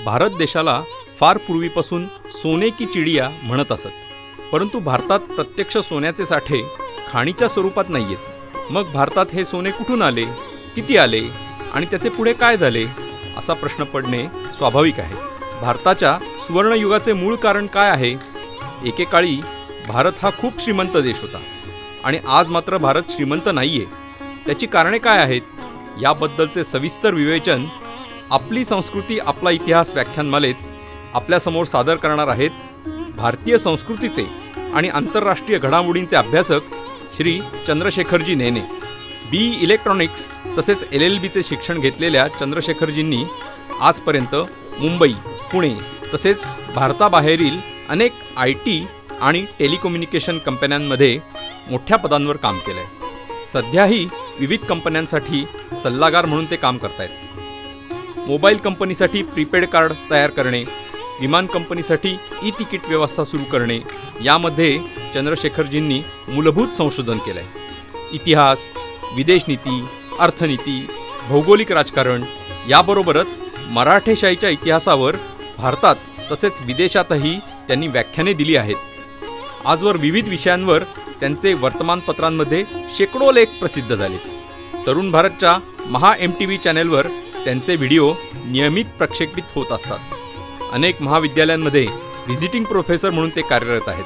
भारत देशाला फार पूर्वीपासून सोने की चिडिया म्हणत असत, परंतु भारतात प्रत्यक्ष सोन्याचे साठे खाणीच्या स्वरूपात नाही आहेत. मग भारतात हे सोने कुठून आले, किती आले आणि त्याचे पुढे काय झाले असा प्रश्न पडणे स्वाभाविक आहे. भारताच्या सुवर्णयुगाचे मूळ कारण काय आहे? एकेकाळी भारत हा खूप श्रीमंत देश होता आणि आज मात्र भारत श्रीमंत नाही आहे. त्याची कारणे काय आहेत याबद्दलचे सविस्तर विवेचन आपली संस्कृती आपला इतिहास व्याख्यानमालेत आपल्यासमोर सादर करणार आहेत भारतीय संस्कृतीचे आणि आंतरराष्ट्रीय घडामोडींचे अभ्यासक श्री चंद्रशेखरजी नेने. BE इलेक्ट्रॉनिक्स तसेच LLBचे शिक्षण घेतलेल्या चंद्रशेखरजींनी आजपर्यंत मुंबई, पुणे तसेच भारताबाहेरील अनेक IT आणि टेलिकम्युनिकेशन कंपन्यांमध्ये मोठ्या पदांवर काम केलं आहे. सध्याही विविध कंपन्यांसाठी सल्लागार म्हणून ते काम करत आहेत. मोबाईल कंपनीसाठी प्रीपेड कार्ड तयार करणे, विमान कंपनीसाठी तिकीट व्यवस्था सुरू करणे यामध्ये चंद्रशेखरजींनी मूलभूत संशोधन केलं आहे. इतिहास, विदेश नीती, अर्थनीती, भौगोलिक राजकारण याबरोबरच मराठेशाहीच्या इतिहासावर भारतात तसेच विदेशातही त्यांनी व्याख्याने दिली आहेत. आजवर विविध विषयांवर त्यांचे वर्तमानपत्रांमध्ये शेकडो लेख प्रसिद्ध झाले. तरुण भारतच्या MTV चॅनेलवर त्यांचे व्हिडिओ नियमित प्रक्षेपित होत असतात. अनेक महाविद्यालयांमध्ये व्हिजिटिंग प्रोफेसर म्हणून ते कार्यरत आहेत.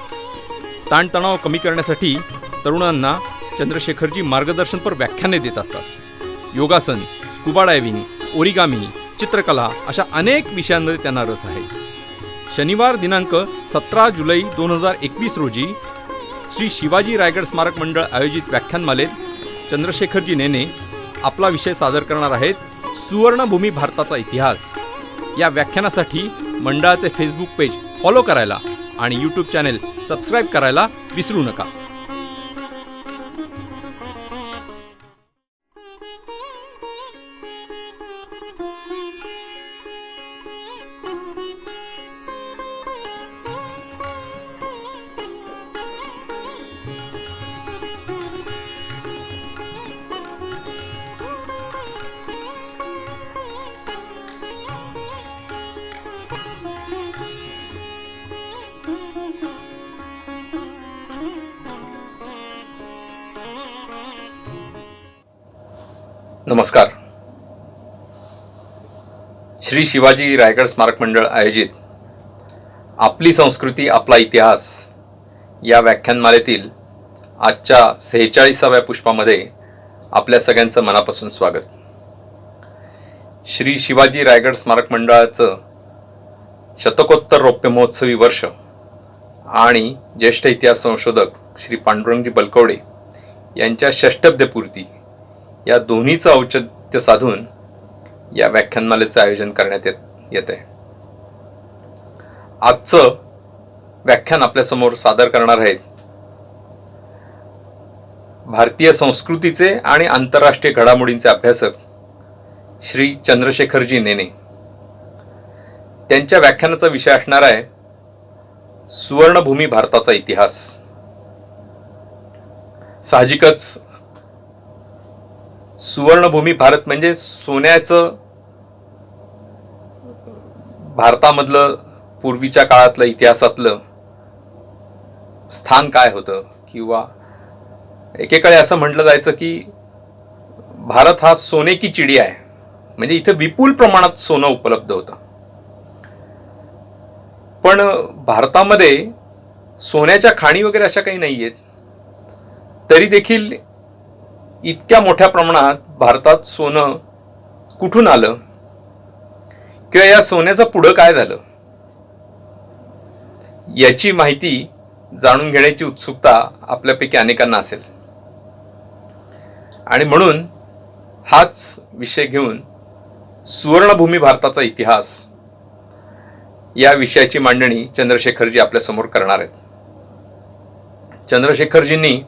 ताणतणाव कमी करण्यासाठी तरुणांना चंद्रशेखरजी मार्गदर्शनपर व्याख्याने देत असतात. योगासन, स्कुबा डायव्हिंग, ओरिगामी, चित्रकला अशा अनेक विषयांमध्ये त्यांना रस आहे. शनिवार दिनांक 17 जुलै 2021 रोजी श्री शिवाजी रायगड स्मारक मंडळ आयोजित व्याख्यानमालेत चंद्रशेखरजी नेने आपला विषय सादर करणार आहेत, सुवर्णभूमी भारताचा इतिहास. या व्याख्यानासाठी मंडळाचे फेसबुक पेज फॉलो करायला आणि यूट्यूब चॅनेल सबस्क्राईब करायला विसरू नका. नमस्कार. श्री शिवाजी रायगड स्मारक मंडळ आयोजित आपली संस्कृती आपला इतिहास या व्याख्यानमालेतील आजच्या 46व्या पुष्पामध्ये आपल्या सगळ्यांचं मनापासून स्वागत. श्री शिवाजी रायगड स्मारक मंडळाचं शतकोत्तर रौप्य महोत्सवी वर्ष आणि ज्येष्ठ इतिहास संशोधक श्री पांडुरंगजी बलकवडे यांच्या षष्टब्दपूर्ती या दोन्हीचं औचित्य साधून या व्याख्यानमालेचं आयोजन करण्यात येत आहे. आजचं व्याख्यान आपल्यासमोर सादर करणार आहेत भारतीय संस्कृतीचे आणि आंतरराष्ट्रीय घडामोडींचे अभ्यासक श्री चंद्रशेखरजी नेने. त्यांच्या व्याख्यानाचा विषय असणार आहे सुवर्णभूमी भारताचा इतिहास. साहजिकच सुवर्णभूमी भारत म्हणजे सोन्याचं भारतामधलं पूर्वीच्या काळातलं इतिहासातलं स्थान काय होतं, किंवा एकेकाळी असं म्हटलं जायचं की भारत हा सोने की चिडिया आहे, म्हणजे इथे विपुल प्रमाणात सोनं उपलब्ध होतं. पण भारतामध्ये सोन्याच्या खाणी वगैरे अशा काही नाही आहेत. तरी देखील इतक्या मोठ्या प्रमाणात भारतात सोनं कुठून आलं, किंवा या सोन्याचं पुढं काय झालं याची माहिती जाणून घेण्याची उत्सुकता आपल्यापैकी अनेकांना असेल. आणि म्हणून हाच विषय घेऊन सुवर्णभूमी भारताचा इतिहास या विषयाची मांडणी चंद्रशेखरजी आपल्यासमोर करणार आहेत. चंद्रशेखरजींनी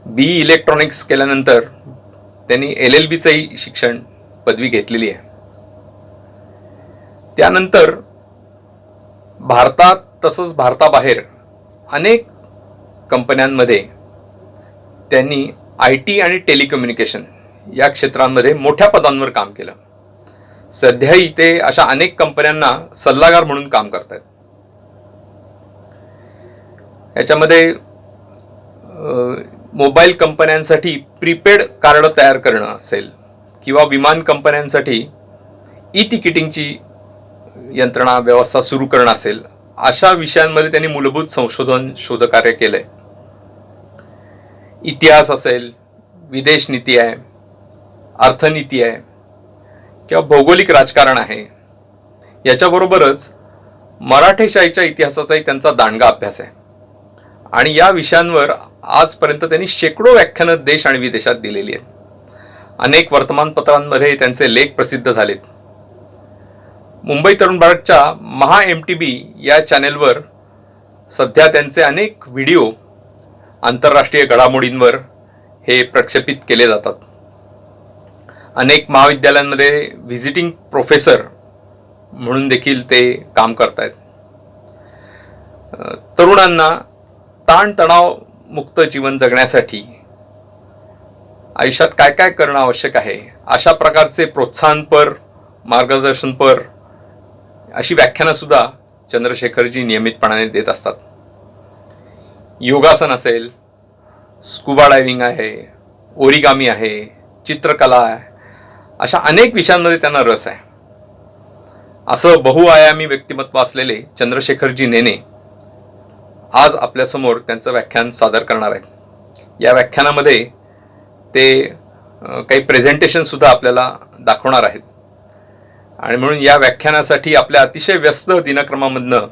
BE इलेक्ट्रॉनिक्स केल्यानंतर त्यांनी LLBचंही शिक्षण पदवी घेतलेली आहे. त्यानंतर भारतात तसंच भारताबाहेर अनेक कंपन्यांमध्ये त्यांनी IT आणि टेलिकम्युनिकेशन या क्षेत्रांमध्ये मोठ्या पदांवर काम केलं. सध्याही ते अशा अनेक कंपन्यांना सल्लागार म्हणून काम करतात. याच्यामध्ये मोबाईल कंपन्यांसाठी प्रीपेड कार्ड तयार करणं असेल किंवा विमान कंपन्यांसाठी ई तिकिटिंगची यंत्रणा व्यवस्था सुरू करणं असेल, अशा विषयांमध्ये त्यांनी मूलभूत संशोधन शोधकार्य केलंय. इतिहास असेल, विदेश नीती आहे, अर्थनीती आहे किंवा भौगोलिक राजकारण आहे, याच्याबरोबरच मराठेशाहीच्या इतिहासाचाही त्यांचा दांडगा अभ्यास आहे. आणि या विषयांवर आजपर्यंत त्यांनी शेकडो व्याख्यानं देश आणि विदेशात दिलेली आहेत. अनेक वर्तमानपत्रांमध्ये त्यांचे लेख प्रसिद्ध झालेत. मुंबई तरुण भारतच्या महा MTB या चॅनेलवर सध्या त्यांचे अनेक व्हिडिओ आंतरराष्ट्रीय घडामोडींवर हे प्रक्षेपित केले जातात. अनेक महाविद्यालयांमध्ये व्हिजिटिंग प्रोफेसर म्हणून देखील ते काम करतायत. तरुणांना ताणतणाव मुक्त जीवन जगण्यासाठी आयुष्यात काय काय करणं आवश्यक आहे, अशा प्रकारचे प्रोत्साहनपर, मार्गदर्शनपर अशी व्याख्यानं सुद्धा चंद्रशेखरजी नियमितपणाने देत असतात. योगासन असेल, स्कुबा डायव्हिंग आहे, ओरिगामी आहे, चित्रकला आहे, अशा अनेक विषयांमध्ये त्यांना रस आहे. असं बहुआयामी व्यक्तिमत्व असलेले चंद्रशेखरजी नेने आज आपल्यासमोर त्यांचं व्याख्यान सादर करणार आहेत. या व्याख्यानामध्ये ते काही प्रेझेंटेशन सुद्धा आपल्याला दाखवणार आहेत. आणि म्हणून या व्याख्यानासाठी आपल्या अतिशय व्यस्त दिनक्रमामधनं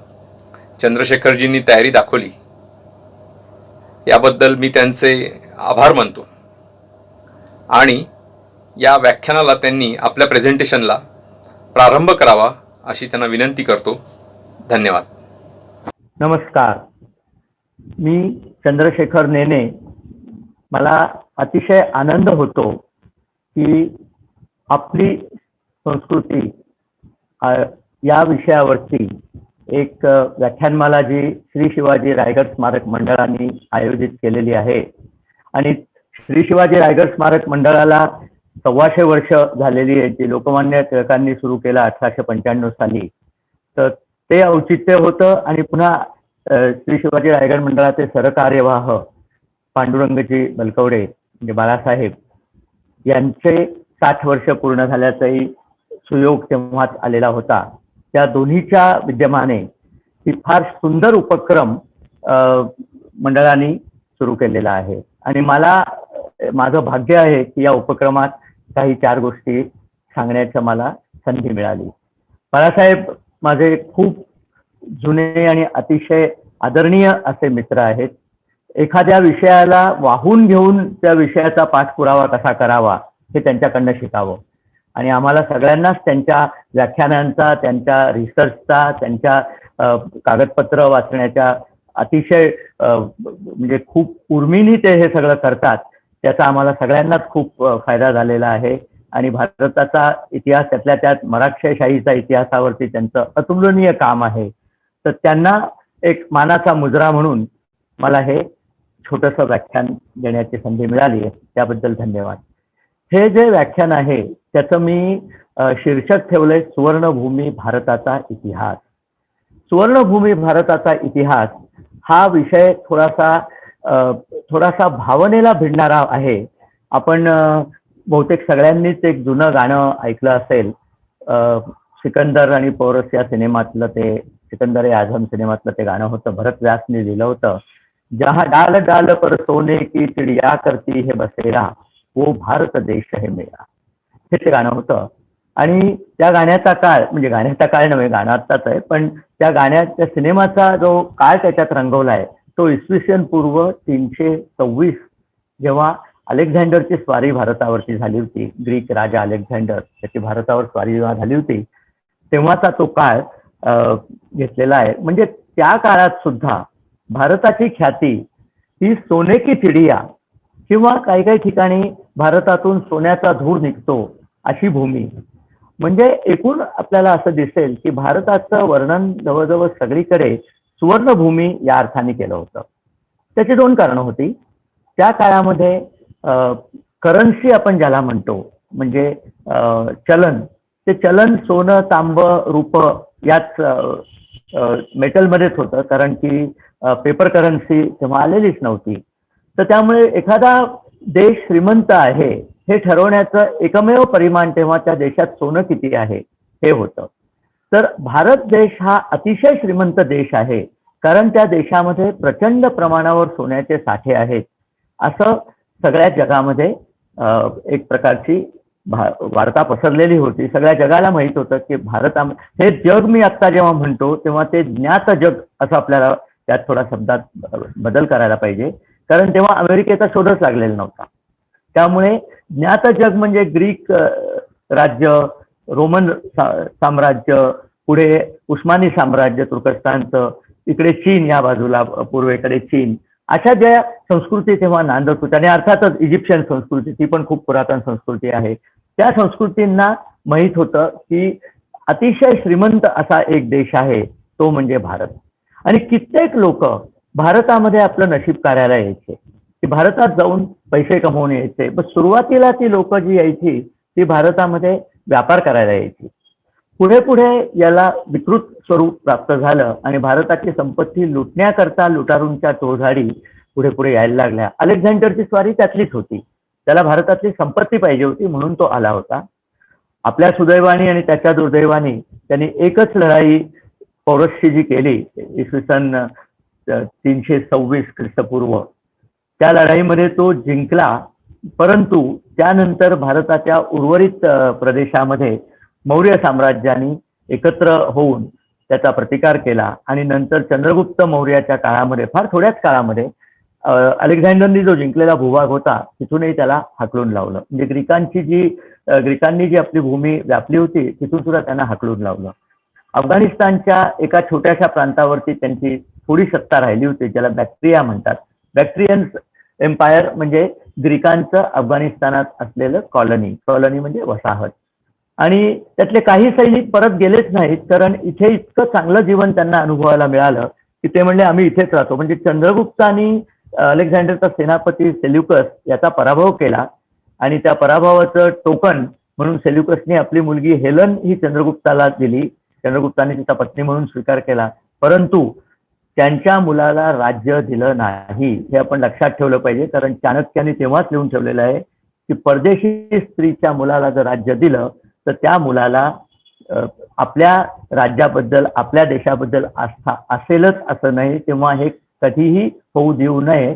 चंद्रशेखरजींनी तयारी दाखवली, याबद्दल मी त्यांचे आभार मानतो. आणि या व्याख्यानाला त्यांनी आपल्या प्रेझेंटेशनला प्रारंभ करावा अशी त्यांना विनंती करतो. धन्यवाद. नमस्कार, मी चंद्रशेखर नेने. मला अतिशय आनंद होतो की आपली संस्कृती या विषयावरती एक व्याख्यानमाला जी श्री शिवाजी रायगड स्मारक मंडळाने आयोजित केलेली आहे. आणि श्री शिवाजी रायगड स्मारक मंडळाला 125 वर्ष झालेली आहे, जी लोकमान्य टिळकांनी सुरू केलं 1895 साली. तर ते औचित्य होतं. आणि पुन्हा श्री शिवाजी रायगड मंडळाचे सरकार्यवाह पांडुरंगजी बलकवडे म्हणजे बाळासाहेब यांचे 60 वर्ष पूर्ण झाल्याचाही सुयोग तेव्हाच आलेला होता. त्या दोन्हीच्या विद्यमाने ही फार सुंदर उपक्रम मंडळाने सुरू केलेला आहे. आणि माझं भाग्य आहे की या उपक्रमात काही 4 गोष्टी सांगण्याच्या मला संधी मिळाली. बाळासाहेब माझे खूप जुने आणि अतिशय आदरणीय असे मित्र आहेत. एखाद्या विषयाला वाहून घेऊन त्या विषयाचा पाठपुरावा कसा करावा हे त्यांच्याकडनं शिकावं. आणि आम्हाला सगळ्यांनाच त्यांच्या व्याख्यानांचा, त्यांच्या रिसर्चचा, त्यांच्या कागदपत्र वाचण्याच्या अतिशय म्हणजे खूप उर्मिनी ते हे सगळं करतात. त्याचा आम्हाला सगळ्यांनाच खूप फायदा झालेला आहे. आणि भारताचा इतिहास, त्यातल्या त्यात मराठेशाहीचा इतिहासावरती त्यांचं अतुलनीय काम आहे. तर त्यांना एक मानाचा मुजरा म्हणून मला हे छोटंसं व्याख्यान देण्याची संधी मिळाली आहे, त्याबद्दल धन्यवाद. हे जे व्याख्यान आहे त्याचं मी शीर्षक ठेवलंय सुवर्णभूमी भारताचा इतिहास. सुवर्णभूमी भारताचा इतिहास हा विषय थोडासा भावनेला भिडणारा आहे. आपण बहुतेक सगळ्यांनीच एक जुनं गाणं ऐकलं असेल, सिकंदर आणि पोरस या सिनेमातलं, ते सिकंदर ए आझम सिनेमातलं ते गाणं होतं. भरत व्यासने लिहिलं होतं. जहाँ डाल डाल पर सोने की चिड़िया करती है बसेरा, वो भारत देश है मेरा, हे ते गाणं होतं. आणि त्या गाण्याचा काळ, म्हणजे गाण्याचा काळ नव्हे, गाणं आत्ताच आहे, पण त्या सिनेमाचा जो काळ त्याच्यात रंगवला आहे तो इसवी पूर्व 326, जेव्हा अलेक्झांडरची स्वारी भारतावरती झाली होती. ग्रीक राजा अलेक्झांडर, त्याची भारतावर स्वारी जेव्हा झाली होती तेव्हाचा तो काळ घेतलेला आहे. म्हणजे त्या काळात सुद्धा भारताची ख्याती ही सोने की चिडिया, किंवा काही काही ठिकाणी भारतातून सोन्याचा धूर निघतो अशी भूमी. म्हणजे एकूण आपल्याला असं दिसेल की भारताचं वर्णन जवळजवळ सगळीकडे सुवर्णभूमी या अर्थाने केलं होतं. त्याची 2 कारणं होती. त्या काळामध्ये करन्सी आपण ज्याला म्हणतो, म्हणजे चलन, ते चलन सोनं, तांबं, रूप याच मेटलमध्येच होतं, कारण की पेपर करन्सी तेव्हा आलेलीच नव्हती. तर त्यामुळे एखादा देश श्रीमंत आहे हे ठरवण्याचं एकमेव परिमाण तेव्हा त्या देशात सोनं किती आहे हे होतं. तर भारत देश हा अतिशय श्रीमंत देश आहे, कारण त्या देशामध्ये प्रचंड प्रमाणावर सोन्याचे साठे आहेत, असं सगळ्या जगामध्ये एक प्रकारची वार्ता पसरलेली होती. सगळ्या जगाला माहित होतं की हे जग मी आत्ता जेव्हा म्हणतो तेव्हा ते ज्ञात जग असं आपल्याला त्यात थोडा शब्दात बदल करायला पाहिजे, कारण तेव्हा अमेरिकेचा शोधच लागलेला नव्हता. त्यामुळे ज्ञात जग म्हणजे ग्रीक राज्य, रोमन साम्राज्य, पुढे उस्मानी साम्राज्य तुर्कस्तानचं, इकडे चीन, या बाजूला पूर्वेकडे चीन, अशा ज्या संस्कृती तेव्हा नांदत होत्या, आणि अर्थातच इजिप्शियन संस्कृती, ती पण खूप पुरातन संस्कृती आहे. त्या संस्कृतींना माहीत होतं की अतिशय श्रीमंत असा एक देश आहे तो म्हणजे भारत. आणि कित्येक लोक भारतामध्ये आपलं नशीब करायला यायचे, की भारतात जाऊन पैसे कमवून यायचे. पण सुरुवातीला ती लोक जी यायची ती भारतामध्ये व्यापार करायला यायची. पुढे पुढे याला विकृत स्वरूप प्राप्त झालं आणि भारताची संपत्ती लुटण्याकरता लुटारूंच्या टोळधाडी पुढे पुढे यायला लागल्या. अलेक्झांडरची स्वारी त्यातलीच होती. त्याला भारतातली संपत्ती पाहिजे होती म्हणून तो आला होता. आपल्या सुदैवाने आणि त्याच्या दुर्दैवाने त्यांनी एकच लढाई पौरसची जी केली इसवी सन 326 ख्रिस्तपूर्व, त्या लढाईमध्ये तो जिंकला. परंतु त्यानंतर भारताच्या उर्वरित प्रदेशामध्ये मौर्य साम्राज्याने एकत्र होऊन त्याचा प्रतिकार केला आणि नंतर चंद्रगुप्त मौर्याच्या काळामध्ये, फार थोड्याच काळामध्ये, अलेक्झांडरनी जो जिंकलेला भूभाग होता तिथूनही त्याला हाकलून लावलं. म्हणजे ग्रीकांनी जी आपली भूमी व्यापली होती तिथून सुद्धा त्यांना हाकलून लावलं. अफगाणिस्तानच्या एका छोट्याशा प्रांतावरती त्यांची थोडी सत्ता राहिली होती, ज्याला बॅक्ट्रिया म्हणतात. बॅक्ट्रियन एम्पायर म्हणजे ग्रीकांचं अफगाणिस्तानात असलेलं कॉलनी म्हणजे वसाहत. आणि त्यातले काही सैनिक परत गेलेच नाहीत, कारण इथे इतकं चांगलं जीवन त्यांना अनुभवायला मिळालं की ते म्हणले आम्ही इथेच राहतो. म्हणजे चंद्रगुप्तानी अलेक्झांडरचा सेनापती सेल्युकस याचा पराभव केला आणि त्या पराभवाचं टोकन म्हणून सेल्युकसने आपली मुलगी हेलन ही चंद्रगुप्ताला दिली. चंद्रगुप्ताने तिचा पत्नी म्हणून स्वीकार केला, परंतु त्यांच्या मुलाला राज्य दिलं नाही. हे आपण लक्षात ठेवलं पाहिजे, कारण चाणक्याने तेव्हाच लिहून ठेवलेलं आहे की परदेशी स्त्रीच्या मुलाला जर राज्य दिलं तर त्या मुलाला आपल्या राज्याबद्दल, आपल्या देशाबद्दल आस्था असेलच असं नाही, तेव्हा हे कधीही होऊ देऊ नये.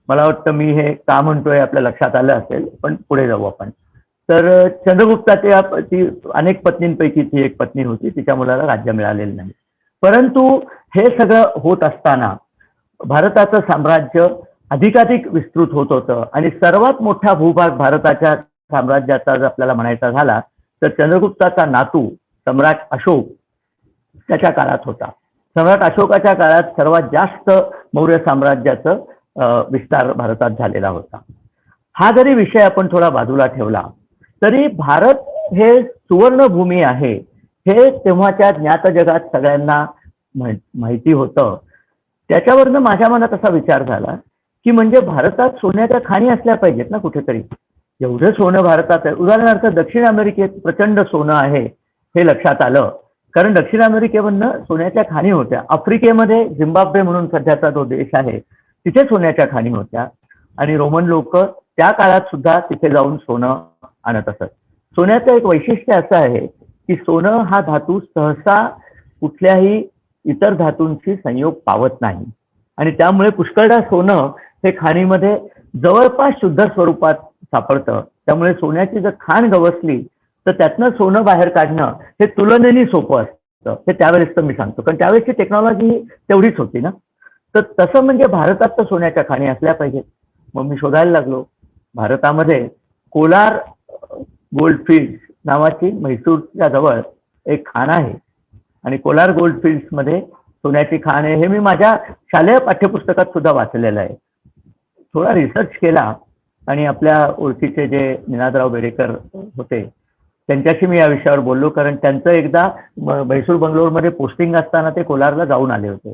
मला वाटतं मी हे का म्हणतोय आपल्या लक्षात आलं असेल, पण पुढे जाऊ आपण. तर चंद्रगुप्ताच्या ती अनेक पत्नींपैकी ती एक पत्नी होती, तिच्या मुलाला राज्य मिळालेलं नाही. परंतु हे सगळं होत असताना भारताचं साम्राज्य अधिकाधिक विस्तृत होत होतं आणि सर्वात मोठा भूभाग भारताच्या साम्राज्याचा जर आपल्याला म्हणायचा झाला तर चंद्रगुप्ताचा नातू सम्राट अशोक त्याच्या काळात होता. सम्राट अशोकाच्या काळात सर्वात जास्त मौर्य साम्राज्याचं विस्तार भारतात झालेला होता. हा जरी विषय आपण थोडा बाजूला ठेवला तरी भारत हे सुवर्णभूमी आहे हे तेव्हाच्या ज्ञात जगात सगळ्यांना माहिती होतं. त्याच्यावरनं माझ्या मनात असा विचार झाला की म्हणजे भारतात सोन्याच्या खाणी असल्या पाहिजेत ना कुठेतरी. एवढं सोनं भारतात आहे, उदाहरणार्थ दक्षिण अमेरिकेत प्रचंड सोनं आहे हे लक्षात आलं, कारण दक्षिण अमेरिकेमधनं सोन्याच्या खाणी होत्या. आफ्रिकेमध्ये झिम्बाब्वे म्हणून सध्याचा जो देश आहे तिथे सोन्याच्या खाणी होत्या आणि रोमन लोक त्या काळात सुद्धा तिथे जाऊन सोनं आणत असत. सोन्याचं एक वैशिष्ट्य असं आहे की सोनं हा धातू सहसा कुठल्याही इतर धातूंशी संयोग पावत नाही आणि त्यामुळे पुष्कळदा सोनं हे खाणीमध्ये जवळपास शुद्ध स्वरूपात सापडतं. त्यामुळे सोन्याची जर खाण गवसली तर त्यातनं सोनं बाहेर काढणं हे तुलनेने सोपं असतं. हे त्यावेळेस तर मी सांगतो, कारण त्यावेळेसची टेक्नॉलॉजी तेवढीच होती ना. तर तसं म्हणजे भारतात तर सोन्याच्या खाणी असल्या पाहिजेत. मग मी शोधायला लागलो. भारतामध्ये कोलार गोल्डफिल्ड्स नावाची म्हैसूरच्या जवळ एक खाण आहे आणि कोलार गोल्डफिल्ड्समध्ये सोन्याची खाण आहे. हे मी माझ्या शालेय पाठ्यपुस्तकात सुद्धा वाचलेलं आहे. थोडा रिसर्च केला आणि आपल्या ओळखीचे जे निनादराव बेडेकर होते त्यांच्याशी मी या विषयावर बोललो, कारण त्यांचं एकदा म्हैसूर बंगलोरमध्ये पोस्टिंग असताना ते कोलारला जाऊन आले होते.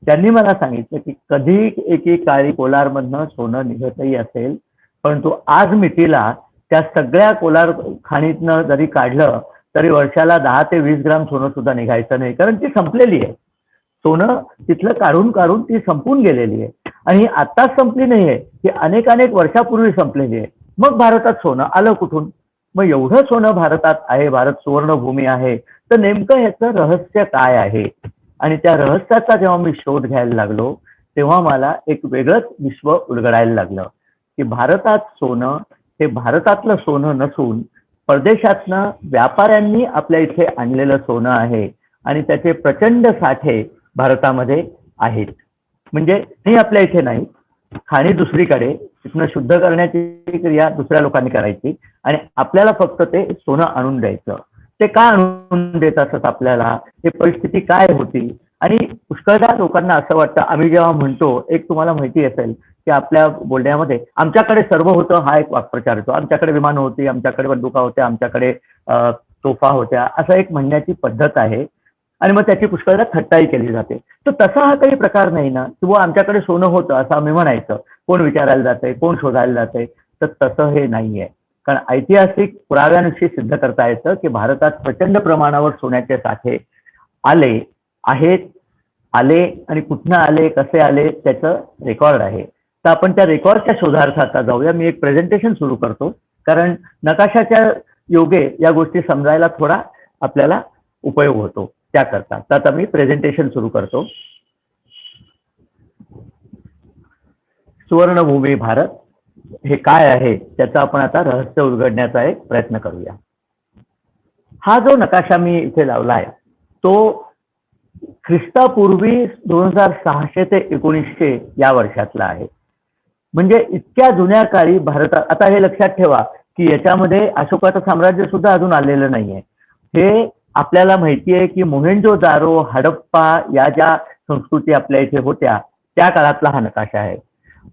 त्यांनी मला सांगितलं की कधी एके काळी कोलारमधनं सोनं निघतही असेल, परंतु आज मितीला त्या सगळ्या कोलार खाणीतनं जरी काढलं तरी वर्षाला 10 ते 20 ग्राम सोनं सुद्धा निघायचं नाही, कारण ती संपलेली आहे. सोनं तिथलं काढून काढून ती संपून गेलेली आहे आणि ही आत्ताच संपली नाहीये, ही अनेक अनेक वर्षापूर्वी संपलेली आहे. मग भारतात सोनं आलं कुठून? मग एवढं सोनं भारतात आहे, भारत सुवर्णभूमी आहे, तर नेमकं ह्याचं रहस्य काय आहे? आणि त्या रहस्याचा जेव्हा मी शोध घ्यायला लागलो, तेव्हा मला एक वेगळंच विश्व उलगडायला लागलं, की भारतात सोनं हे भारतातलं सोनं नसून परदेशातनं व्यापाऱ्यांनी आपल्या इथे आणलेलं सोनं आहे आणि त्याचे प्रचंड साठे भारतामध्ये आहेत. म्हणजे हे आपल्या इथे नाही, खाणी दुसरीकडे, तिथनं शुद्ध करण्याची क्रिया दुसऱ्या लोकांनी करायची आणि आपल्याला फक्त ते सोनं आणून द्यायचं. ते का आणून देत असत आपल्याला, हे परिस्थिती काय होती? आणि पुष्कळदा लोकांना असं वाटतं, आम्ही जेव्हा म्हणतो, एक तुम्हाला माहिती असेल की आपल्या बोलण्यामध्ये आमच्याकडे सर्व होतं हा एक वाक्प्रचार येतो. आमच्याकडे विमानं होती, आमच्याकडे बंदुका होत्या, आमच्याकडे तोफा होत्या, असं एक म्हणण्याची पद्धत आहे आणि मग त्याची पुष्कळदा थट्टाही केली जाते. तर तसा हा काही प्रकार नाही ना, किंवा आमच्याकडे सोनं होतं असं आम्ही म्हणायचं. कोण विचारायला जाते, कोण शोधायला जाते, तर तसं हे नाहीये. कारण ऐतिहासिक पुराव्यानुसार सिद्ध करता येतं की भारतात प्रचंड प्रमाणावर सोन्याचे साठे आले आहेत, आले आणि कुठनं आले, कसे आले, त्याचं रेकॉर्ड आहे. तर आपण त्या रेकॉर्डच्या शोधार्थ आता जाऊया. मी एक प्रेझेंटेशन सुरू करतो, कारण नकाशाच्या योगे या गोष्टी समजायला थोडा आपल्याला उपयोग होतो त्याकरता. तर आता मी प्रेझेंटेशन सुरू करतो. सुवर्णभूमी भारत हे काय आहे त्याचं आपण आता रहस्य उलगडण्याचा एक प्रयत्न करूया. हा जो नकाशा मी इथे लावला आहे तो ख्रिस्तापूर्वी 2600 ते 1900 या वर्षातला आहे. म्हणजे इतक्या जुन्या काळी भारतात, आता हे लक्षात ठेवा की याच्यामध्ये अशोकाचं साम्राज्य सुद्धा अजून आलेलं नाहीये. हे आपल्याला माहिती आहे की मोहेंजोदारो, हडप्पा या ज्या संस्कृती आपल्या इथे होत्या त्या काळातला हा नकाशा आहे.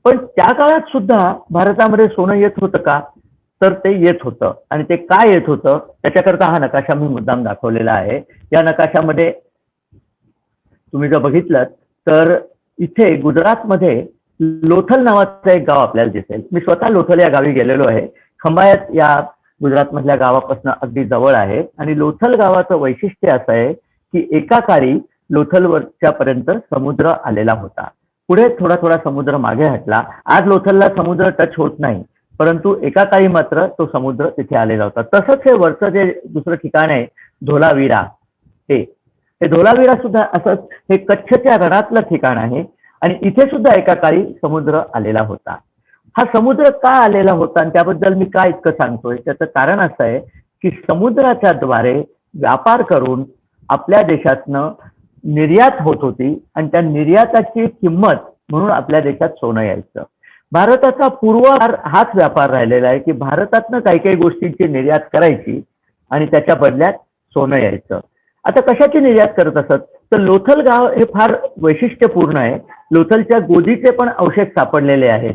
पण त्या काळात सुद्धा भारतामध्ये सोनं येत होतं का? तर ते येत होतं आणि ते काय येत होतं त्याच्याकरता हा नकाशा मी मुद्दाम दाखवलेला आहे. या नकाशामध्ये तुम्ही जर बघितलं तर इथे गुजरातमध्ये लोथल नावाचं एक गाव आपल्याला दिसेल. मी स्वतः लोथल या गावी गेलेलो आहे. खंबायत या गुजरातमधल्या गावापासून अगदी जवळ आहे आणि लोथल गावाचं वैशिष्ट्य असं आहे की एका काळी लोथलवरच्या पर्यंत समुद्र आलेला होता. पुढे थोडा थोडा समुद्र मागे हटला. आज लोथलला समुद्र टच होत नाही, परंतु एका काळी मात्र तो समुद्र तिथे आलेला होता. तसंच हे वरचं जे दुसरं ठिकाण आहे धोलावीरा, हे धोलावीरा सुद्धा असंच हे कच्छच्या रणातलं ठिकाण आहे आणि इथे सुद्धा एका काळी समुद्र आलेला होता. हा समुद्र का आलेला होता आणि त्याबद्दल मी काय इतकं सांगतोय त्याचं कारण असं आहे की समुद्राच्या द्वारे व्यापार करून आपल्या देशातनं निर्यात होत होती आणि त्या निर्याताची किंमत म्हणून आपल्या देशात सोनं यायचं. भारताचा पूर्वाधार हाच व्यापार राहिलेला आहे की भारतातनं काही काही गोष्टींची निर्यात करायची आणि त्याच्या बदल्यात सोनं यायचं. आता कशाची निर्यात करत असत तर लोथल गाव हे फार वैशिष्ट्यपूर्ण आहे. लोथलच्या गोदीचे पण अवशेष सापडलेले आहेत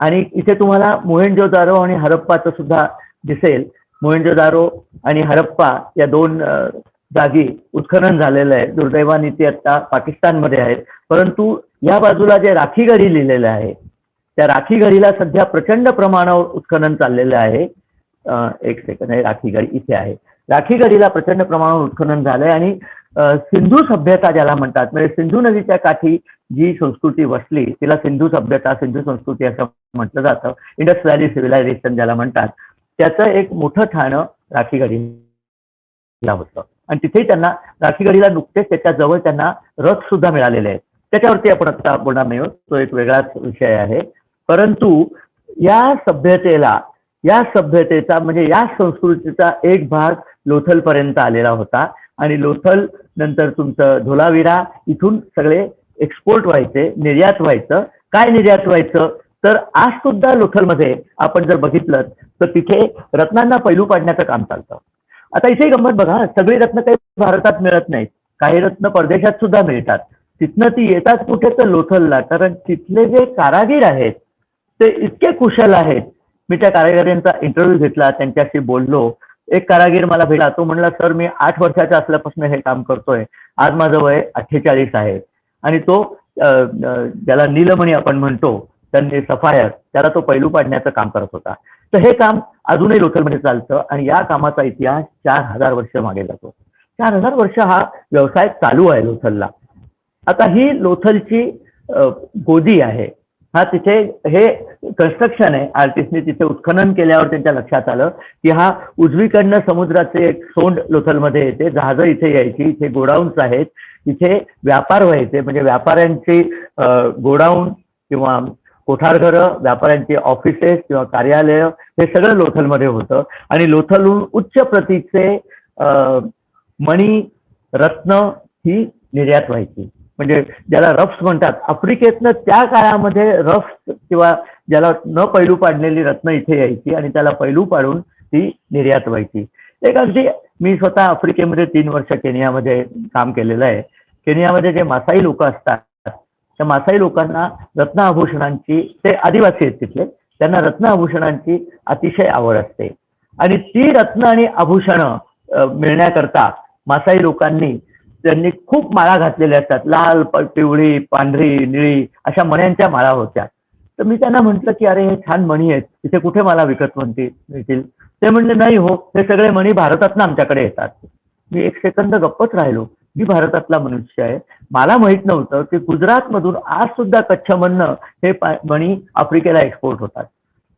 आणि इथे तुम्हाला मोहेंजोदारो आणि हरप्पाचं सुद्धा दिसेल. मोहेंजोदारो आणि हरप्पा या दोन जागी उत्खनन झालेलं आहे. दुर्दैवाने ती आता पाकिस्तानमध्ये आहेत, परंतु या बाजूला जे राखीगढी लिहिलेलं आहे त्या राखीगढीला सध्या प्रचंड प्रमाणावर उत्खनन चाललेलं आहे. एक सेकंड आहे, राखीगढी इथे आहे. राखीगढीला प्रचंड प्रमाणावर उत्खनन झालंय आणि सिंधू सभ्यता ज्याला म्हणतात, म्हणजे सिंधू नदीच्या काठी जी संस्कृती वसली तिला सिंधू सभ्यता, सिंधू संस्कृती असं म्हटलं जातं. इंडस व्हॅली सिव्हिलायझेशन ज्याला म्हणतात, त्याचं एक मोठं ठाणं राखीगढीला होतं आणि तिथे त्यांना राखीगढीला नुकतेच त्याच्या जवळ त्यांना रथ सुद्धा मिळालेले आहेत. त्याच्यावरती आपण आता बोलणार नाही आहोत, तो एक वेगळाच विषय आहे. परंतु या सभ्यतेला, या सभ्यतेचा म्हणजे या संस्कृतीचा एक भाग लोथल पर्यंत आलेला होता आणि लोथल नंतर तुमचं धोलावीरा, इथून सगळे एक्सपोर्ट व्हायचे, निर्यात व्हायचं. काय निर्यात व्हायचं तर आज सुद्धा लोथलमध्ये आपण जर बघितलं तर तिथे रत्नांना पैलू पाडण्याचं काम चालतं. आता इथे गंमत बघा, सगळी रत्न काही भारतात मिळत नाहीत, काही रत्न परदेशात सुद्धा मिळतात. तिथनं ती येतात कुठे तर लोथलला, कारण तिथले जे कारागीर आहेत ते इतके कुशल आहेत. मी त्या कारागिरांचा इंटरव्ह्यू घेतला, त्यांच्याशी बोललो. एक कारागीर मला भेटला, तो म्हणला सर मी 8 वर्षाचा असल्यापासून हे काम करतोय, आज माझं वय 48 आहे आणि तो ज्याला नीलमणी आपण म्हणतो, त्यांनी सफायर, त्याला तो पैलू पाडण्याचं काम करत होता. तर हे काम अजूनही लोथलमध्ये चालतं आणि या कामाचा इतिहास 4000 वर्ष मागे जातो. 4000 वर्ष हा व्यवसाय चालू आहे लोथलला. आता ही लोथलची गोदी आहे. हा तिथे हे कन्स्ट्रक्शन आहे. आर्टिस्टने तिथे उत्खनन केल्यावर त्यांच्या लक्षात आलं की हा उजवीकडनं समुद्राचे एक सोंड लोथलमध्ये येते. जहाजं इथे यायची, इथे गोडाऊन्स आहेत, इथे व्यापार व्हायचे, म्हणजे व्यापाऱ्यांची गोडाऊन किंवा कोठारघरं, व्यापाऱ्यांची ऑफिसेस किंवा कार्यालय हे सगळं लोथलमध्ये होतं. आणि लोथलहून उच्च प्रतीचे मणी, रत्न ही निर्यात व्हायची. म्हणजे ज्याला रफ्स म्हणतात, आफ्रिकेतनं त्या काळामध्ये रफ्स किंवा ज्याला न पैलू पाडलेली रत्न इथे यायची आणि त्याला पैलू पाडून ती निर्यात व्हायची. एक अगदी, मी स्वतः आफ्रिकेमध्ये 3 वर्ष केनियामध्ये काम केलेलं आहे. केनियामध्ये जे मासाई लोक असतात, त्या मासाई लोकांना रत्न आभूषणांची, ते आदिवासी आहेत तिथले, त्यांना रत्न आभूषणांची अतिशय आवड असते. आणि ती रत्न आणि आभूषणं मिळण्याकरता मासाई लोकांनी, त्यांनी खूप माळा घातलेल्या असतात. लाल, पिवळी, पांढरी, निळी अशा मण्यांच्या माळा होत्या. तर मी त्यांना म्हटलं की अरे हे छान मणी आहेत, तिथे कुठे मला विकत मिळतील? ते म्हणले नाही हो, हे सगळे मणी भारतातनं आमच्याकडे येतात. मी एक सेकंद गप्पच राहिलो. मी भारतातला मनुष्य आहे, मला माहित नव्हतं की गुजरातमधून आज सुद्धा कच्छमधनं हे मणी आफ्रिकेला एक्सपोर्ट होतात.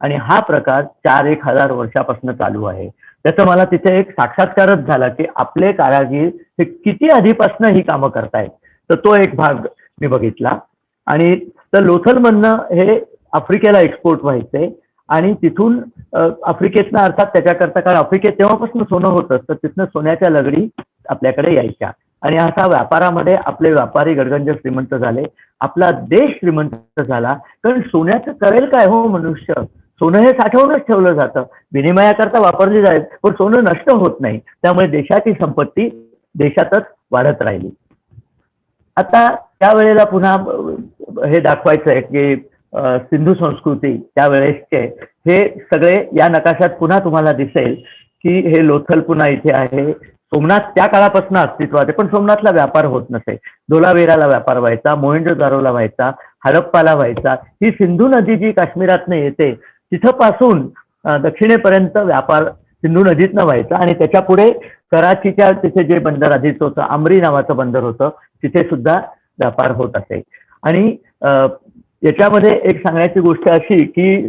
आणि हा प्रकार 4-1 हजार वर्षापासून चालू आहे. त्याचा मला तिथे एक साक्षात्कारच झाला की आपले कारागीर हे किती आधीपासून ही कामं करतायत. तर तो एक भाग मी बघितला. आणि तर लोथलमधनं हे आफ्रिकेला एक्सपोर्ट व्हायचे आणि तिथून आफ्रिकेतनं, अर्थात त्याच्याकरता, कारण आफ्रिकेत तेव्हापासून सोनं होतं, तर तिथनं सोन्याच्या लगडी आपल्याकडे यायच्या. आणि असा व्यापारामध्ये आपले व्यापारी गडगंज श्रीमंत झाले, आपला देश श्रीमंत झाला. कारण सोन्याचं करेल काय हो मनुष्य? सोनं हे साठवूनच ठेवलं जातं, विनिमयाकरता वापरली जाईल, पण सोनं नष्ट होत नाही. त्यामुळे देशाची संपत्ती देशातच वाढत राहिली. आता त्यावेळेला पुन्हा हे दाखवायचं आहे की सिंधू संस्कृती त्यावेळेसचे हे सगळे या नकाशात पुन्हा तुम्हाला दिसेल की हे लोथल पुन्हा इथे आहे. सोमनाथ त्या काळापासून अस्तित्वात आहे, पण सोमनाथला व्यापार होत नसे. धोलावेराला व्यापार व्हायचा, मोहेंजोदारोला व्हायचा, हडप्पाला व्हायचा. ही सिंधू नदी जी काश्मीरातनं येते तिथपासून दक्षिणेपर्यंत व्यापार सिंधू नदीतनं व्हायचा. आणि त्याच्या पुढे कराचीच्या तिथे जे बंदर आधीच होतं, आमरी नावाचं बंदर होतं, तिथे सुद्धा व्यापार होत असे. आणि याच्यामध्ये एक सांगण्याची गोष्ट अशी की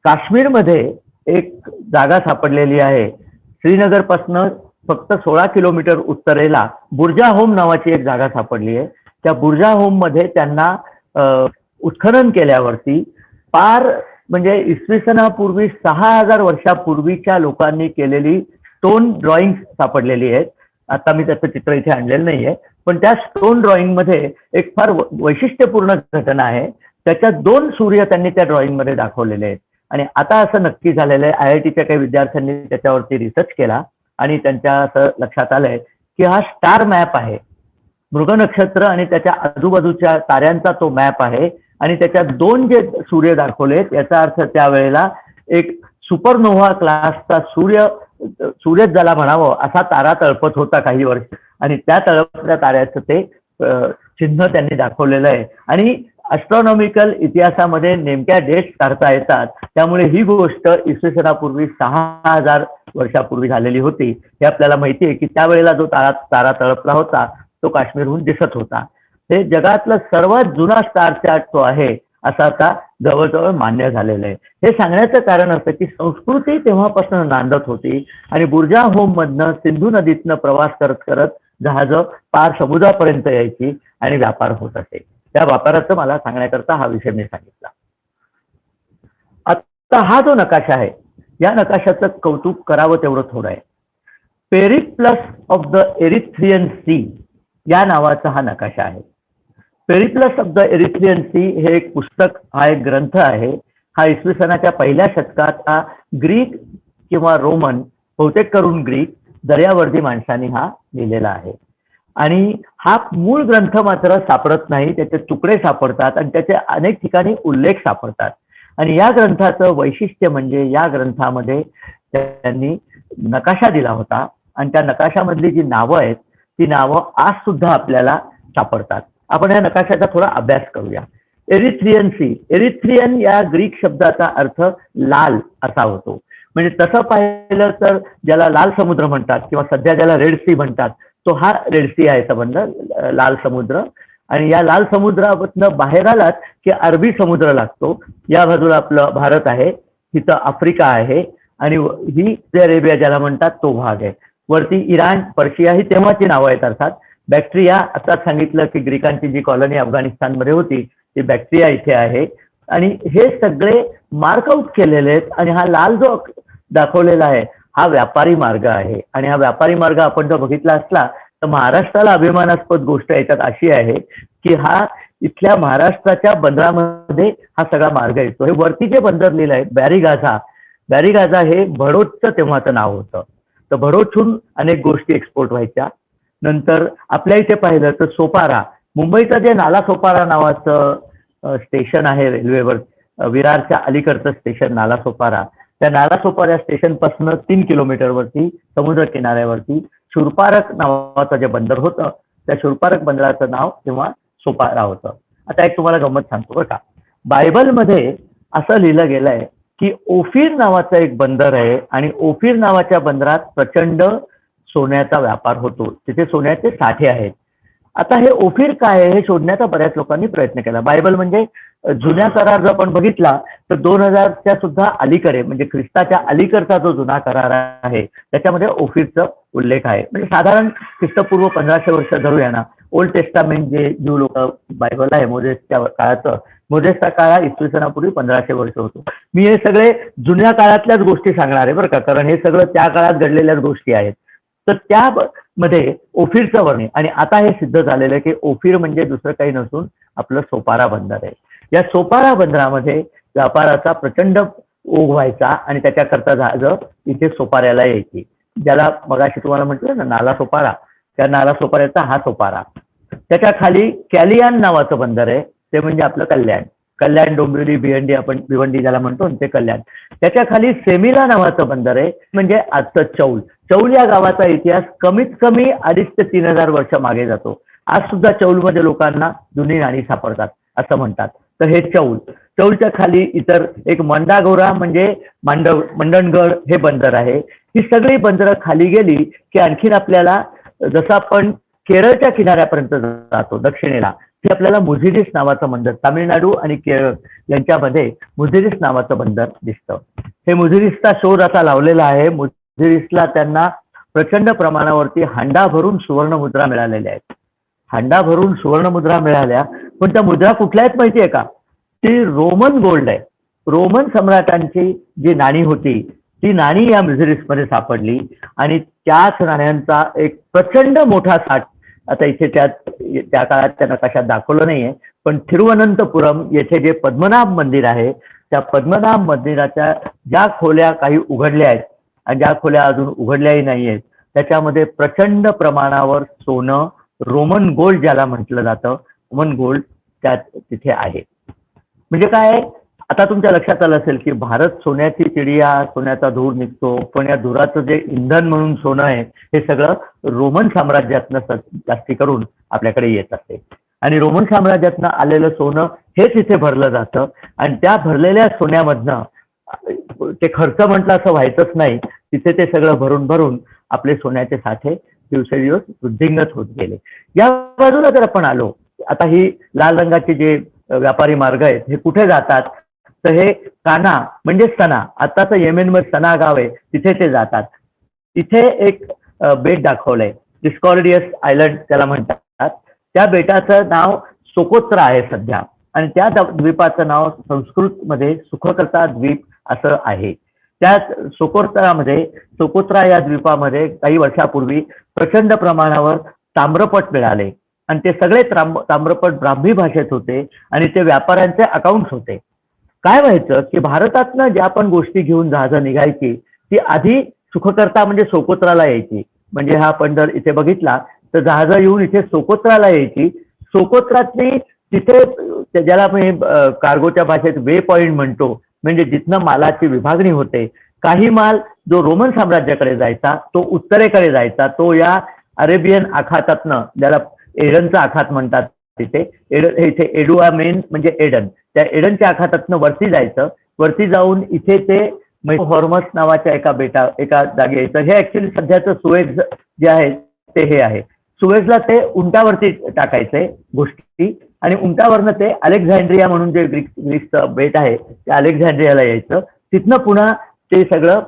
काश्मीरमध्ये एक जागा सापडलेली आहे. श्रीनगरपासनं फक्त 16 किलोमीटर उत्तरेला बुर्जा होम नावाची एक जागा सापडली आहे. त्या बुर्जा होम मध्ये त्यांना उत्खनन केल्यावरती पार, म्हणजे इसवी सनापूर्वी 6000 वर्षापूर्वीच्या लोकांनी केलेली स्टोन ड्रॉइंग सापडलेली आहेत. आता मी त्याचं चित्र इथे आणलेलं नाहीये, पण त्या स्टोन ड्रॉइंग मध्ये एक फार वैशिष्ट्यपूर्ण घटना आहे. त्याच्यात 2 सूर्य त्यांनी त्या ड्रॉइंग मध्ये दाखवलेले आहेत. आणि आता असं नक्की झालेलं आहे, IITच्या काही विद्यार्थ्यांनी त्याच्यावरती रिसर्च केला आणि त्यांच्या असं लक्षात आलंय की हा स्टार मॅप आहे. मृग नक्षत्र आणि त्याच्या आजूबाजूच्या ताऱ्यांचा तो मॅप आहे. आणि त्याच्यात 2 जे सूर्य दाखवलेत, याचा अर्थ त्यावेळेला एक सुपरनोव्हा क्लासचा सूर्यच ज्याला म्हणावं असा तारा तळपत होता काही वर्ष. आणि त्या तळपत्या ताऱ्याचं ते चिन्ह त्यांनी दाखवलेलं आहे. आणि ॲस्ट्रॉनॉमिकल इतिहासामध्ये नेमक्या डेट्स काढता येतात. त्यामुळे ही गोष्ट इसवी सनापूर्वी 6000 वर्षापूर्वी झालेली होती हे आपल्याला माहिती आहे की त्यावेळेला जो तारा तळपला होता तो काश्मीरहून दिसत होता. हे जगातलं सर्वात जुना स्टार चार्ट तो आहे असं आता जवळजवळ मान्य झालेलं आहे. हे सांगण्याचं कारण असं की संस्कृती तेव्हापासून नांदत होती आणि बुर्जा होम मधनं सिंधू नदीतनं प्रवास करत करत जहाजं पार समुद्रापर्यंत यायची आणि व्यापार होत असे. त्या व्यापाराचं मला सांगण्याकरता हा विषय मी सांगितला. आता हा जो नकाशा आहे, या नकाशाचं कौतुक करावं तेवढं थोडं आहे. Periplus of the Erythraean Sea या नावाचा हा नकाशा आहे. Periplus of the Erythraean Sea हे एक पुस्तक, हा एक ग्रंथ आहे. हा इसवी सनाच्या 1ल्या शतकात हा ग्रीक किंवा रोमन, बहुतेक करून ग्रीक दर्यावर्दी माणसांनी हा लिहिलेला आहे. आणि हा मूळ ग्रंथ मात्र सापडत नाही, त्याचे तुकडे सापडतात आणि त्याचे अनेक ठिकाणी उल्लेख सापडतात. आणि या ग्रंथाचं वैशिष्ट्य म्हणजे या ग्रंथामध्ये त्यांनी नकाशा दिला होता आणि त्या नकाशामधली जी नावं आहेत ती नावं आज सुद्धा आपल्याला सापडतात. आपण या नकाशाचा थोडा अभ्यास करूया. Erythraean Sea. एरिथ्रियन या ग्रीक शब्दाचा अर्थ लाल असा होतो. म्हणजे तसं पाहिलं तर ज्याला लाल समुद्र म्हणतात किंवा सध्या ज्याला रेड सी म्हणतात, तो हा रेड सी आहे संबंध, लाल समुद्र. आणि या लाल समुद्रामधनं बाहेर आलात की अरबी समुद्र लागतो. या बाजूला आपलं भारत आहे, तिथं आफ्रिका आहे आणि ही अरेबिया ज्याला म्हणतात तो भाग आहे. वरती इराण, पर्शिया ही तेव्हाची नावं आहेत. अर्थात बॅक्ट्रिया, आता सांगितलं की ग्रीकांची जी कॉलनी अफगाणिस्तानमध्ये होती ती बॅक्ट्रिया इथे आहे. आणि हे सगळे मार्क आउट केलेले आहेत. आणि हा लाल जो दाखवलेला आहे हा व्यापारी मार्ग आहे. आणि हा व्यापारी मार्ग आपण जर बघितला असला तर महाराष्ट्राला अभिमानास्पद गोष्ट याच्यात अशी आहे की हा इथल्या महाराष्ट्राच्या बंदरामध्ये हा सगळा मार्ग येतो. हे वरती जे बंदर लिहिलं आहे बॅरीगाझा, बॅरीगाझा हे भडोचचं तेव्हाचं नाव होतं. तर भडोचहून अनेक गोष्टी एक्सपोर्ट व्हायच्या. नंतर आपल्या इथे पाहिलं तर सोपारा, मुंबईचं जे नाला सोपारा नावाचं स्टेशन आहे रेल्वेवर, विरारच्या अलीकडचं स्टेशन नाला सोपारा, त्या नाला सोपारा स्टेशनपासून 3 किलोमीटरवरती समुद्र किनाऱ्यावरती शूरपारक नावाचं जे बंदर होतं त्या शूरपारक बंदराचं नाव तेव्हा सोपारा होतं. आता एक तुम्हाला गंमत सांगतो बरं का, बायबलमध्ये असं लिहिलं गेलंय की ओफीर नावाचं एक बंदर आहे आणि ओफीर नावाच्या बंदरात प्रचंड सोन्याचा व्यापार होतो, तिथे सोन्याचे साठे आहेत. आता हे ओफीर काय आहे हे शोधण्याचा बऱ्याच लोकांनी प्रयत्न केला. बायबल म्हणजे जुन्या करार जर आपण बघितला तर 2000च्या सुद्धा अलीकडे, म्हणजे ख्रिस्ताच्या अलीकडचा जो जुना करार आहे त्याच्यामध्ये ओफीरचा उल्लेख आहे. म्हणजे साधारण ख्रिस्तपूर्व 1500 वर्ष धरूया ना. ओल्ड टेस्टामेंट जे ज्यू लोक बायबल आहे मोजेसच्या काळाचं, मोजेसचा काळ इसवी सनापूर्वी 1500 वर्ष होतो. मी हे सगळे जुन्या काळातल्याच गोष्टी सांगणार आहे बरं का, कारण हे सगळं त्या काळात घडलेल्याच गोष्टी आहेत. तर त्यामध्ये ओफीरचं वर्णन, आणि आता हे सिद्ध झालेलं आहे की ओफीर म्हणजे दुसरं काही नसून आपलं सोपारा बंदर आहे. या सोपारा बंदरामध्ये व्यापाराचा प्रचंड ओघ व्हायचा आणि त्याच्याकरता जहाजं इथे सोपाऱ्याला यायची, ज्याला मगाशी तुम्हाला म्हटलं ना नाला सोपारा, त्या नाला सोपाऱ्याचा हा सोपारा. त्याच्या खाली कॅलियान नावाचं बंदर आहे, ते म्हणजे आपलं कल्याण. कल्याण, डोंबिवली, भिवंडी, आपण भिवंडी ज्याला म्हणतो ते कल्याण. त्याच्या खाली सेमिला नावाचं बंदर आहे, म्हणजे आजचं चौल. चौल या गावाचा इतिहास कमीत कमी 2,500 ते 3,000 वर्ष मागे जातो. आज सुद्धा चौलमध्ये लोकांना जुनी नाणी सापडतात असं म्हणतात. तर हे चौल, चौलच्या खाली इतर एक मंडागोरा म्हणजे मंडणगड हे बंदर आहे. ही सगळी बंदरं खाली गेली की आणखीन आपल्याला, जसं आपण केरळच्या किनाऱ्यापर्यंत जातो दक्षिणेला, ते आपल्याला मुझिरिस नावाचं बंदर, तामिळनाडू आणि केरळ यांच्यामध्ये मुझिरिस नावाचं बंदर दिसतं. हे मुझिरिसचा शोध आता लावलेला आहे. मुझिरिसला त्यांना प्रचंड प्रमाणावरती हांडा भरून सुवर्णमुद्रा मिळालेल्या आहेत. हांडा भरून सुवर्णमुद्रा मिळाल्या, पण त्या मुद्रा कुठल्या आहेत माहिती आहे का? ती रोमन गोल्ड आहे. रोमन सम्राटांची जी नाणी होती ती नाणी या मुझिरिसमध्ये सापडली आणि त्याच नाण्यांचा एक प्रचंड मोठा साठ आता इथे त्या काळात त्या नकाशात दाखवलं नाहीये, पण थिरुवनंतपुरम येथे जे पद्मनाभ मंदिर आहे त्या पद्मनाभ मंदिराच्या ज्या खोल्या काही उघडल्या आहेत आणि ज्या खोल्या अजून उघडल्याही नाही आहेत त्याच्यामध्ये प्रचंड प्रमाणावर सोनं, रोमन गोल्ड ज्याला म्हटलं जातं, रोमन गोल्ड त्यात तिथे आहे. म्हणजे काय, आता तुमच्या लक्षात आलं असेल की भारत सोन्याची चिडिया, सोन्याचा धूर निघतो, पण या धुराचं जे इंधन म्हणून सोनं आहे हे सगळं रोमन साम्राज्यातनं जास्ती करून आपल्याकडे येत असते. आणि रोमन साम्राज्यातनं आलेलं सोनं हेच इथे भरलं जातं आणि त्या भरलेल्या सोन्यामधनं ते खर्च म्हटलं असं व्हायचंच नाही, तिथे ते सगळं भरून भरून आपले सोन्याचे साठे दिवसेदिवस वृद्धिंगत होत गेले. या बाजूला जर आपण आलो, आता ही लाल रंगाचे जे व्यापारी मार्ग आहेत हे कुठे जातात, तर हे काना म्हणजे सना, आताचं येमेनमध्ये सना गाव आहे तिथे ते जातात. तिथे एक बेट दाखवलंय, डिस्कॉर्डियस आयलंड त्याला म्हणतात. त्या बेटाचं नाव सोकोत्रा आहे सध्या आणि त्या द्वीपाचं नाव संस्कृतमध्ये सुखकर्ता द्वीप असं आहे. त्या सोकोत्रा या द्वीपामध्ये काही वर्षापूर्वी प्रचंड प्रमाणावर ताम्रपट मिळाले आणि ते सगळे ताम्रपट ब्राह्मी भाषेत होते आणि ते व्यापाऱ्यांचे अकाउंट्स होते. काय व्हायचं की भारतातनं ज्या पण गोष्टी घेऊन जहाजं निघायची ती आधी सुखकर्ता म्हणजे सोकोत्राला यायची. म्हणजे हा आपण जर इथे बघितला तर जहाजं येऊन इथे सोकोत्राला यायची. सोकोत्रातली तिथे ज्याला आपण कार्गोच्या भाषेत वे पॉइंट म्हणतो, म्हणजे जिथनं मालाची विभागणी होते. काही माल जो रोमन साम्राज्याकडे जायचा तो उत्तरेकडे जायचा, तो या अरेबियन आखातातनं, ज्याला एडनचा आखात म्हणतात, तिथे इथे एडुआ मेन म्हणजे एडन, त्या एडनच्या आखातातनं वरती जायचं, वरती जाऊन इथे ते हॉर्मस नावाच्या एका जागी यायचं. हे ऍक्च्युली सध्याचं सुएझ जे आहे ते हे आहे. सुएझला ते उंटावरती टाकायचंय गोष्टी आणि उंटावरनं ते अलेक्झांड्रिया म्हणून जे ग्रीकचं बेट आहे त्या अलेक्झांड्रियाला यायचं. तिथनं पुन्हा ते सगळं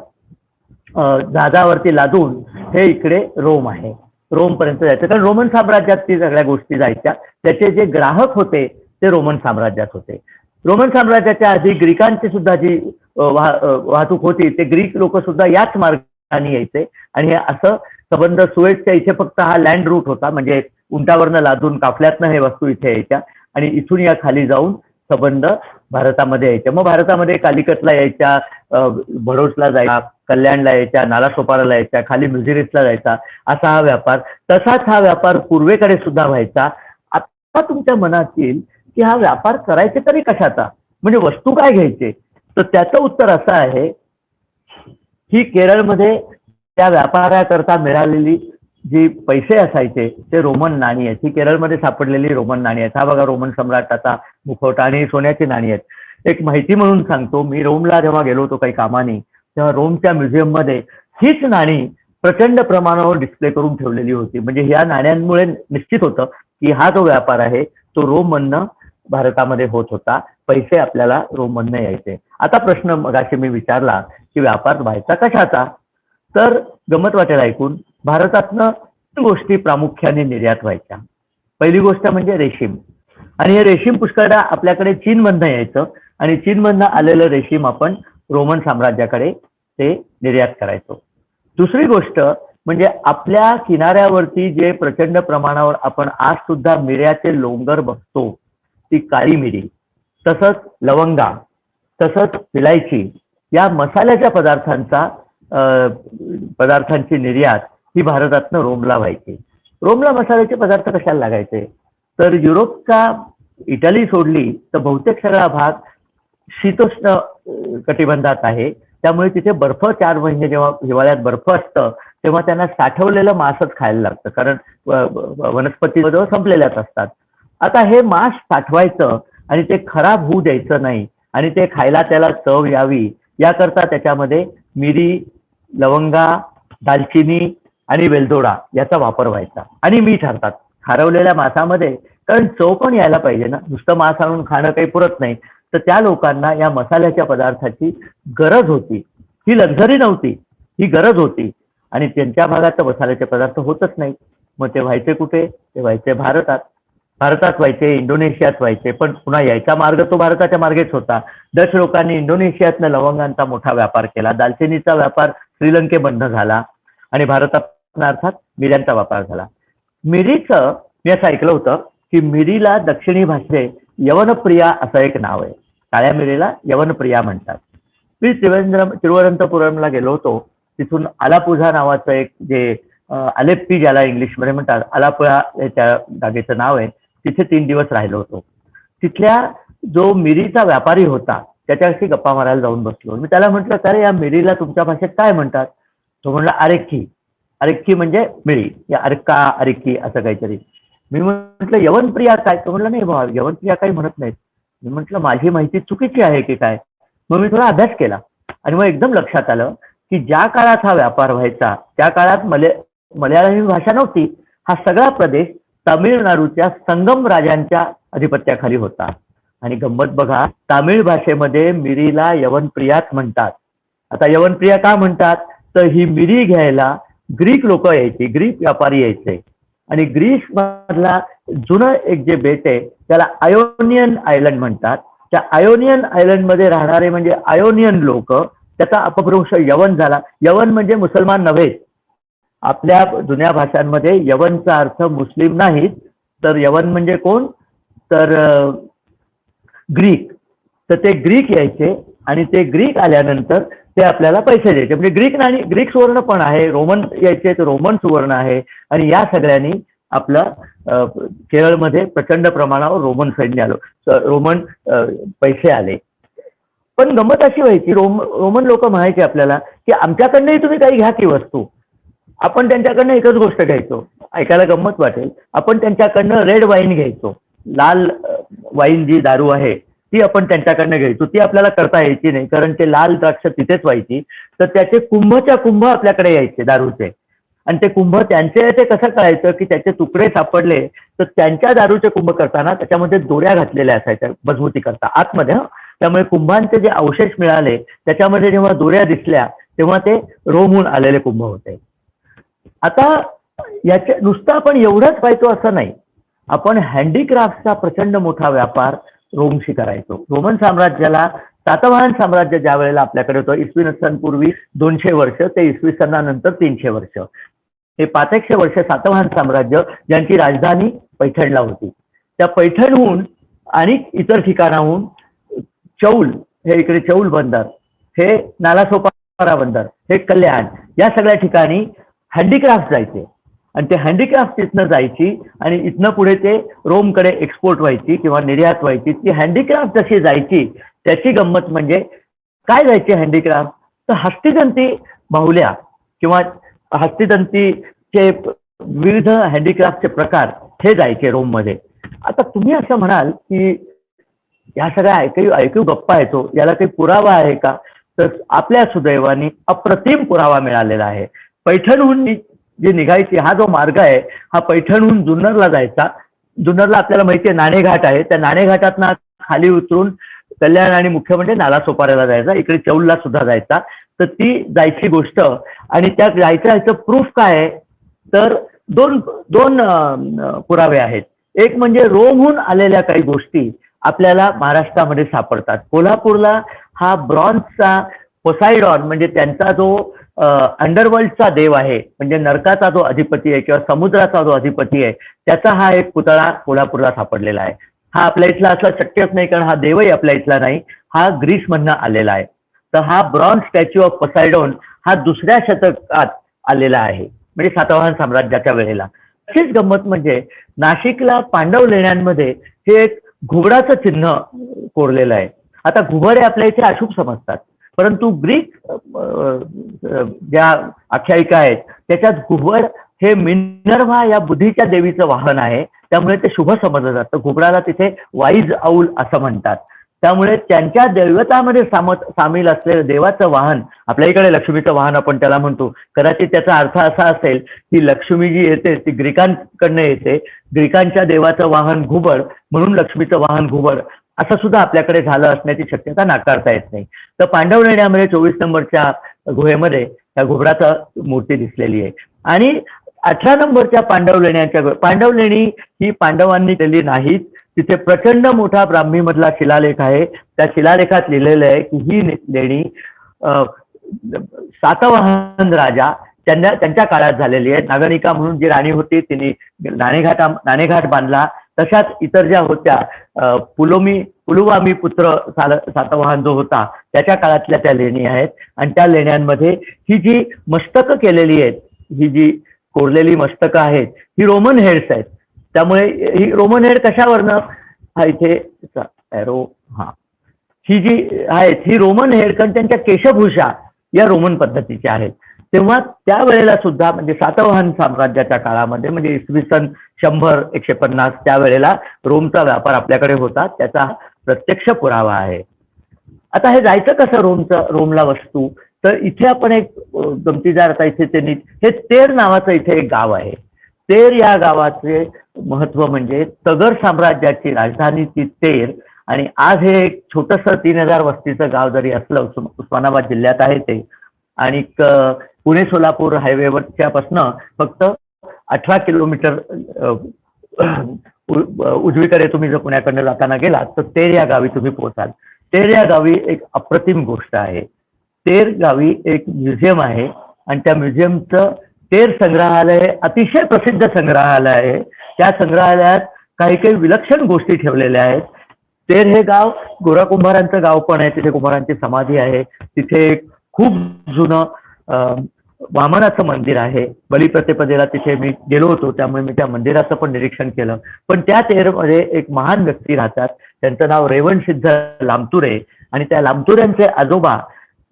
जहाजावरती लादून हे इकडे रोम आहे, रोम पर्यंत जायचं. कारण रोमन साम्राज्यात ती सगळ्या गोष्टी जायच्या. त्याचे जे ग्राहक होते ते रोमन साम्राज्यात होते. रोमन साम्राज्याच्या आधी ग्रीकांची सुद्धा जी वाहतूक होती ते ग्रीक लोक सुद्धा याच मार्गाने यायचे आणि असं संबंध सुएझच्या इथे फक्त हा लँड रूट होता, म्हणजे उंटावरनं लादून काफल्यातनं हे वस्तू इथे यायच्या आणि इथून या खाली जाऊन संबंध भारतामध्ये यायच्या. मग भारतामध्ये कालिकतला यायच्या, भडोसला जायच्या, कल्याणला यायच्या, नालासोपाराला यायच्या, खाली मुजिरीसला जायचा, असा हा व्यापार. तसाच हा व्यापार पूर्वेकडे सुद्धा व्हायचा. आता तुमच्या मनात येईल की हा व्यापार करायचे तरी कशाचा, म्हणजे वस्तू काय घ्यायचे, तर त्याचं उत्तर असं आहे की केरळमध्ये त्या व्यापाराकरता मिळालेली जी पैसे असायचे ते रोमन नाणी आहेत. ही केरळमध्ये सापडलेली रोमन नाणी आहेत. हा बघा रोमन सम्राटाचा मुखवटा आणि सोन्याची नाणी आहेत. एक माहिती म्हणून सांगतो, मी रोमला जेव्हा गेलो होतो काही कामाने, तेव्हा रोमच्या म्युझियममध्ये हीच नाणी प्रचंड प्रमाणावर डिस्प्ले करून ठेवलेली होती. म्हणजे ह्या नाण्यांमुळे निश्चित होतं की हा जो व्यापार आहे तो रोममधनं भारतामध्ये होत होता, पैसे आपल्याला रोममधनं यायचे. आता प्रश्न मगाशी मी विचारला की व्यापार व्हायचा कशाचा, तर गमत वाटेल ऐकून. भारतातनं तीन गोष्टी प्रामुख्याने निर्यात व्हायच्या. पहिली गोष्ट म्हणजे रेशीम, आणि हे रेशीम पुष्कळदा आपल्याकडे चीनमधनं यायचं आणि चीनमधनं आलेलं रेशीम आपण रोमन साम्राज्याकडे ते निर्यात करायचो. दुसरी गोष्ट म्हणजे आपल्या किनाऱ्यावरती जे प्रचंड प्रमाणावर आपण आज सुद्धा मिऱ्याचे लोंगर बघतो, ती काळी मिरी, तसंच लवंगा, तसंच विलायची, या मसाल्याच्या पदार्थांची निर्यात ही भारतातनं रोमला व्हायची. रोमला मसाल्याचे पदार्थ कशाला लागायचे, तर युरोपचा इटली सोडली तर बहुतेक सगळा भाग शीतोष्ण कटिबंधात आहे. त्यामुळे तिथे बर्फ 4 महिने जेव्हा हिवाळ्यात बर्फ असतं तेव्हा त्यांना साठवलेलं मांसच खायला लागतं, कारण वनस्पती संपलेल्याच असतात. आता हे मांस साठवायचं आणि ते खराब होऊ द्यायचं नाही आणि ते खायला त्याला चव यावी याकरता त्याच्यामध्ये मिरी, लवंगा, दालचिनी आणि वेलदोडा याचा वापर व्हायचा आणि मीठ अर्थात खारवलेल्या मांसामध्ये, कारण चव पण यायला पाहिजे ना, नुसतं मांस आणून खाणं काही पुरत नाही. तर त्या लोकांना या मसाल्याच्या पदार्थाची गरज होती. ही लक्झरी नव्हती, ही गरज होती आणि त्यांच्या भागात तर मसाल्याचे पदार्थ होतच नाही. मग ते व्हायचे कुठे, ते व्हायचे भारतात. भारतात व्हायचे, इंडोनेशियात व्हायचे, पण पुन्हा यायचा मार्ग तो भारताच्या मार्गेच होता. डच लोकांनी इंडोनेशियातनं लवंगांचा मोठा व्यापार केला, दालचिनीचा व्यापार श्रीलंकेमधनं झाला आणि भारतात अर्थात मिऱ्यांचा व्यापार झाला. मिरीचं मी असं ऐकलं होतं की मिरीला दक्षिणी भाषेत यवनप्रिया असं एक नाव आहे. काळ्या मिरीला यवनप्रिया म्हणतात. मी तिरुवनंतपुरमला गेलो होतो, तिथून आलापुझा नावाचं एक जे अलेप्पी ज्याला इंग्लिशमध्ये म्हणतात, आलापुझा त्या जागेचं नाव आहे, तिथे 3 दिवस राहिलो होतो. तिथल्या जो मिरीचा व्यापारी होता त्याच्याशी गप्पा मारायला जाऊन बसलो. मी त्याला म्हटलं, अरे या मिरीला तुमच्या भाषेत काय म्हणतात? तो म्हणला अरेक्की. अरेक्की म्हणजे मिरी, या अरक्का अरेक्की असं काहीतरी. मी म्हटलं यवनप्रिया काय? तो म्हणला नाही बाबा, यवनप्रिया काही म्हणत नाहीत. मी म्हटलं माझी माहिती चुकीची आहे की काय? मग मी थोडा अभ्यास केला आणि मग एकदम लक्षात आलं की ज्या काळात हा व्यापार व्हायचा त्या काळात मल्याळमी भाषा नव्हती. हा सगळा प्रदेश तामिळनाडूच्या संगम राजांच्या अधिपत्याखाली होता. आणि गंमत बघा, तामिळ भाषेमध्ये मिरीला यवनप्रियाच म्हणतात. आता यवनप्रिया का म्हणतात, तर ही मिरी घ्यायला ग्रीक लोक यायची, ग्रीक व्यापारी यायचे आणि ग्रीस मधला जुनं एक जे बेट आहे त्याला आयोनियन आयलंड म्हणतात. त्या आयोनियन आयलंड मध्ये राहणारे म्हणजे आयोनियन लोक, त्याचा अपभ्रंश यवन झाला. यवन म्हणजे मुसलमान नव्हे. आपल्या जुन्या भाषांमध्ये यवनचा अर्थ मुस्लिम नाहीत, तर यवन म्हणजे कोण, तर ग्रीक. तर ते ग्रीक यायचे आणि ते ग्रीक आल्यानंतर ते आपल्याला पैसे द्यायचे. म्हणजे ग्रीक सुवर्ण पण आहे, रोमन यायचे तर रोमन सुवर्ण आहे आणि या सगळ्यांनी आपलं केरळमध्ये प्रचंड प्रमाणावर रोमन सैन्य आलं, रोमन पैसे आले. पण गंमत अशी व्हायची, रोमन लोक म्हणायचे आपल्याला की आमच्याकडनंही तुम्ही काही घ्या की वस्तू. आपण त्यांच्याकडनं एकच गोष्ट घ्यायचो, ऐकायला गंमत वाटेल, आपण त्यांच्याकडनं रेड वाईन घ्यायचो. लाल वाईन जी दारू आहे ती आपण त्यांच्याकडनं घ्यायचो. ती आपल्याला करता यायची नाही, कारण ते लाल द्राक्ष तिथेच व्हायची. तर त्याचे कुंभच्या कुंभ आपल्याकडे यायचे दारूचे. आणि ते कुंभ त्यांचे ते कसं कळायचं की त्याचे तुकडे सापडले तर त्यांच्या दारूचे कुंभ करताना त्याच्यामध्ये दोऱ्या घातलेल्या असायच्या मजबूती करता आतमध्ये. त्यामुळे कुंभांचे जे अवशेष मिळाले त्याच्यामध्ये जेव्हा दोऱ्या दिसल्या तेव्हा ते रोमहून आलेले कुंभ होते. आता याच्या नुसतं आपण एवढंच पाहतो असं नाही, आपण हँडीक्राफ्टचा प्रचंड मोठा व्यापार रोमशी करायचो. रोमन साम्राज्याला सातवाहन साम्राज्य ज्या वेळेला आपल्याकडे होतं इसवी सन पूर्वी 200 वर्ष ते इसवी सनानंतर 300 वर्ष, हे 500 वर्ष सातवाहन साम्राज्य ज्यांची राजधानी पैठणला होती. त्या पैठणहून आणि इतर ठिकाणाहून चौल, हे इकडे चौल बंदर, हे नालासोपारा बंदर, हे कल्याण, या सगळ्या ठिकाणी हँडीक्राफ्ट जायचे. आणि ते हँडीक्राफ्ट इथनं जायची आणि इथनं पुढे ते रोमकडे एक्सपोर्ट व्हायची किंवा निर्यात व्हायची. ती हँडीक्राफ्ट जशी जायची त्याची गंमत म्हणजे काय जायची हँडीक्राफ्ट, तर हस्तिदंती बाहुल्या किंवा हस्तिदंतीचे विविध हँडीक्राफ्टचे प्रकार हे जायचे रोममध्ये. आता तुम्ही असं म्हणाल की या सगळ्या ऐकू गप्पा येतो, याला काही पुरावा आहे का? तर आपल्या सुदैवाने अप्रतिम पुरावा मिळालेला आहे. पैठणहून जी निघायची हा जो मार्ग आहे हा पैठणहून जुन्नरला जायचा. जुन्नरला आपल्याला माहिती आहे नाणेघाट आहे, त्या नाणेघाटातनं खाली उतरून कल्याण आणि मुख्य म्हणजे नालासोपाऱ्याला जायचा, इकडे चौलला सुद्धा जायचा. तर ती जायची गोष्ट आणि त्या जायचं प्रूफ काय आहे, तर दोन दोन पुरावे आहेत. एक म्हणजे रोमहून आलेल्या काही गोष्टी आपल्याला महाराष्ट्रामध्ये सापडतात. कोल्हापूरला हा ब्रॉन्झचा पोसायडॉन म्हणजे त्यांचा जो अंडरवर्ल्डचा देव आहे, म्हणजे नरकाचा जो अधिपती आहे किंवा समुद्राचा जो अधिपती आहे, त्याचा हा एक पुतळा कोल्हापूरला सापडलेला आहे. हा आपल्या इथला असला शक्यच नाही, कारण हा देवही आपल्या इथला नाही, हा ग्रीसमधनं आलेला आहे. तर हा ब्रॉन्झ स्टॅच्यू ऑफ पोसायडॉन हा 2ऱ्या शतकात आलेला आहे, म्हणजे सातवाहन साम्राज्याच्या वेळेला. अशीच गंमत म्हणजे नाशिकला पांडव लेण्यांमध्ये हे एक घुबडाचं चिन्ह कोरलेलं आहे. आता घुबड हे आपल्या इथे अशुभ समजतात, परंतु ग्रीक ज्या आख्यायिका आहेत त्याच्यात घुबड हे मिनर्व्हा या बुद्धीच्या देवीचं वाहन आहे, त्यामुळे ते शुभ समजलं जातं. घुबडाला तिथे वाईज औल असं म्हणतात. त्यामुळे त्यांच्या दैवतामध्ये सामील असलेलं देवाचं वाहन, आपल्या इकडे लक्ष्मीचं वाहन आपण त्याला म्हणतो, कदाचित त्याचा अर्थ असा असेल की लक्ष्मी जी येते ती ग्रीकांकडनं येते, ग्रीकांच्या देवाचं वाहन घुबड म्हणून लक्ष्मीचं वाहन घुबड, असं सुद्धा आपल्याकडे झालं असण्याची शक्यता नाकारता येत नाही. तर पांडव लेण्यामध्ये 24 नंबरच्या गुहेमध्ये त्या घुबडाचा मूर्ती दिसलेली आहे. आणि 18 नंबरच्या पांडव लेणी ही पांडवांनी केली नाहीत. तिथे प्रचंड मोठा ब्राह्मीमधला शिलालेख आहे. त्या शिलालेखात लिहिलेलं आहे की ही लेणी सातवाहन राजा त्यांच्या काळात झालेली आहे. नागनिका म्हणून जी राणी होती तिने नाणेघाट बांधला. तशाच इतर ज्या होत्या पुलुवामी पुत्र सातवाहन जो होता त्याच्या काळातल्या त्या लेणी आहेत. आणि त्या लेण्यांमध्ये ही जी मस्तकं केलेली आहेत, ही जी कोरलेली मस्तकं आहेत ही रोमन हेड्स आहेत. त्यामुळे ही रोमन हेड कशावरनं, हा इथे एरो, हा ही जी आहेत ही रोमन हेड, कारण त्यांच्या केशभूषा या रोमन पद्धतीच्या आहेत. तेव्हा त्यावेळेला सुद्धा म्हणजे सातवाहन साम्राज्याच्या काळामध्ये म्हणजे इसवी सन 100-150 त्यावेळेला रोमचा व्यापार आपल्याकडे होता, त्याचा प्रत्यक्ष पुरावा आहे. आता हे जायचं कसं रोमला वस्तू, तर इथे आपण एक गमतीदार, आता इथे त्यांनी हे तेर नावाचं इथे एक गाव आहे. तेर या गावाचे महत्व म्हणजे तगर साम्राज्याची राजधानी ती तेर. आणि आज हे एक छोटंसं 3000 वस्तीचं गाव जरी असलं, उस्मानाबाद जिल्ह्यात आहे ते, आणि पुणे सोलापूर हायवेवरच्या पासनं फक्त 18 किलोमीटर उजवीकडे तुम्ही जर पुण्याकडनं जाताना गेलात तर तेर या गावी तुम्ही पोहोचाल. तेर या गावी एक अप्रतिम गोष्ट आहे. तेर गावी एक म्युझियम आहे आणि त्या म्युझियमचं तेर संग्रहालय अतिशय प्रसिद्ध संग्रहालय आहे. त्या संग्रहालयात काही काही विलक्षण गोष्टी ठेवलेल्या आहेत. तेर हे गाव गोरा कुंभारांचं गाव पण आहे, तिथे कुंभारांची समाधी आहे. तिथे खूप जुनं वामनाचं मंदिर आहे. बलिप्रतिपदेला तिथे मी गेलो होतो, त्यामुळे मी त्या मंदिराचं पण निरीक्षण केलं. पण त्या तेरमध्ये एक महान व्यक्ती राहतात, त्यांचं नाव रेवणसिद्ध लामतुरे. आणि त्या लामतुऱ्यांचे आजोबा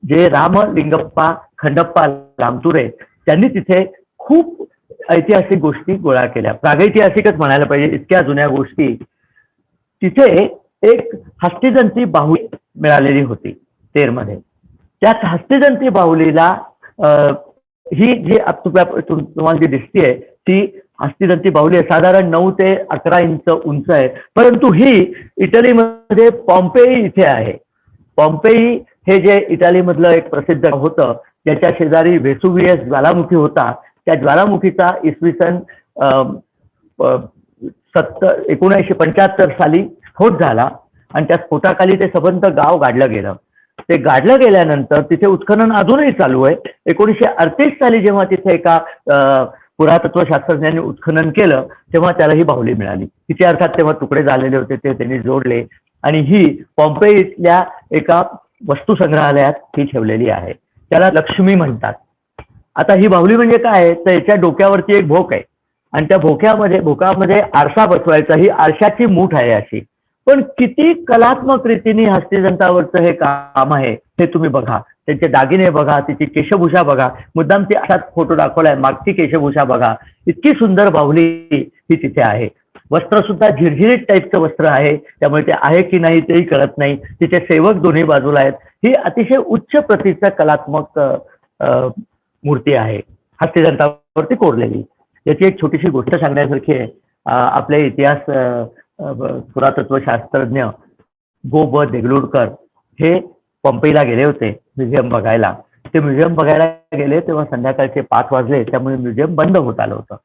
जे रामलिंगप्पा खंडप्पा लामतुरे, त्यांनी तिथे खूप ऐतिहासिक गोष्टी गोळा केल्या. प्रागैतिहासिकच म्हणायला पाहिजे, इतक्या जुन्या गोष्टी तिथे एक हस्तिदंती बाहुली मिळालेली होती तेरमध्ये. त्या हस्तिदंती बाहुलीला ही जी तुम्हाला जी दिसतीये ती हस्तिदंती बाहुली आहे, साधारण 9 ते 11 इंच उंच आहे. परंतु ही इटलीमध्ये पॉम्पेई इथे आहे. पॉम्पेई हे जे इटालीमधलं एक प्रसिद्ध होतं, ज्याच्या शेजारी वेसुवियस ज्वालामुखी होता, त्या ज्वालामुखीचा इसवी सन 1975 साली स्फोट झाला आणि त्या स्फोटाखाली ते सबंध गाव गाडलं गेलं. ते गाडलं गेल्यानंतर तिथे उत्खनन अजूनही चालू आहे. 1938 साली जेव्हा तिथे एका पुरातत्व शास्त्रज्ञांनी उत्खनन केलं तेव्हा त्याला ही बाहुली मिळाली. तिचे अर्थात तेव्हा तुकडे झालेले होते, ते त्यांनी जोडले आणि ही पॉम्पेई इथल्या एका वस्तू संग्रहालयात ही ठेवलेली आहे. त्याला लक्ष्मी म्हणतात. आता ही बाहुली म्हणजे काय, तर याच्या डोक्यावरती एक भोक आहे आणि त्या भोकामध्ये आरसा बसवायचा, ही आरशाची मूठ आहे अशी. पण किती कलात्मक रीतीने हस्तिदंतावरचं हे काम आहे हे तुम्ही बघा. त्यांचे दागिने बघा, तिची केशभूषा बघा. मुद्दाम ती असाच फोटो दाखवलाय, मागची केशभूषा बघा. इतकी सुंदर बाहुली ही तिथे आहे. वस्त्र सुद्धा झिरझिरीत टाईपचं वस्त्र आहे, त्यामुळे ते आहे की नाही तेही कळत नाही. तिचे सेवक दोन्ही बाजूला आहेत. ही अतिशय उच्च प्रतीचं कलात्मक मूर्ती आहे, हस्तिदंतावरती कोरलेली. याची एक छोटीशी गोष्ट सांगण्यासारखी आहे. आपले इतिहास पुरातत्व शास्त्रज्ञ गो ब देगलूरकर हे पॉम्पेईला गेले होते म्युझियम बघायला. ते म्युझियम बघायला गेले तेव्हा संध्याकाळचे 5 वाजले, त्यामुळे म्युझियम बंद होत आलं होतं.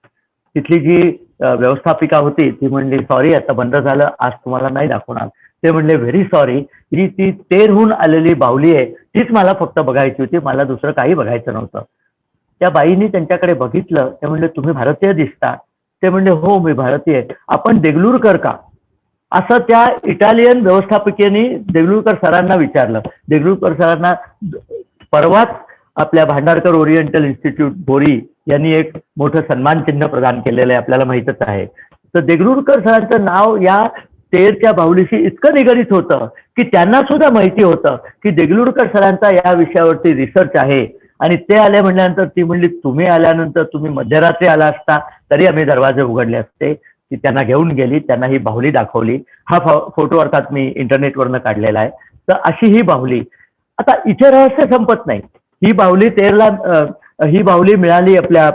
तिथली जी व्यवस्थापिका होती ती म्हणली, सॉरी आता बंद झालं, आज तुम्हाला नाही दाखवणार. ते म्हणले, व्हेरी सॉरी, ती तेरहून आलेली बाहुली आहे, तीच मला फक्त बघायची होती, मला दुसरं काही बघायचं नव्हतं. त्या बाईंनी त्यांच्याकडे बघितलं. ते म्हणले, तुम्ही भारतीय दिसता. ते म्हणले, हो मी भारतीय. आपण देगलूरकर का, असं त्या इटालियन व्यवस्थापकीयांनी देगलूरकर सरांना विचारलं. देगलूरकर सरांना परवाच आपल्या भांडारकर ओरिएंटल इन्स्टिट्यूट बोरी यांनी एक मोठं सन्मान चिन्ह प्रदान केलेलं आहे, आपल्याला माहितच आहे. तर देगलूरकर सरांचं नाव या तेरच्या बाहुलीशी इतकं निगडीत होतं की त्यांना सुद्धा माहिती होतं की देगलूरकर सरांचा या विषयावरती रिसर्च आहे. आणि ते आले म्हणल्यानंतर ती म्हणली, तुम्ही आल्यानंतर तुम्ही मध्यरात्री आला असता तरी आम्ही दरवाजे उघडले असते. ती त्यांना घेऊन गेली, त्यांना ही बाहुली दाखवली. हा फोटो अर्थात मी इंटरनेटवरनं काढलेला आहे. तर अशी ही बाहुली. आता इथे रहस्य संपत नाही. ही बाहुली ही बाहुली मिळाली आपल्या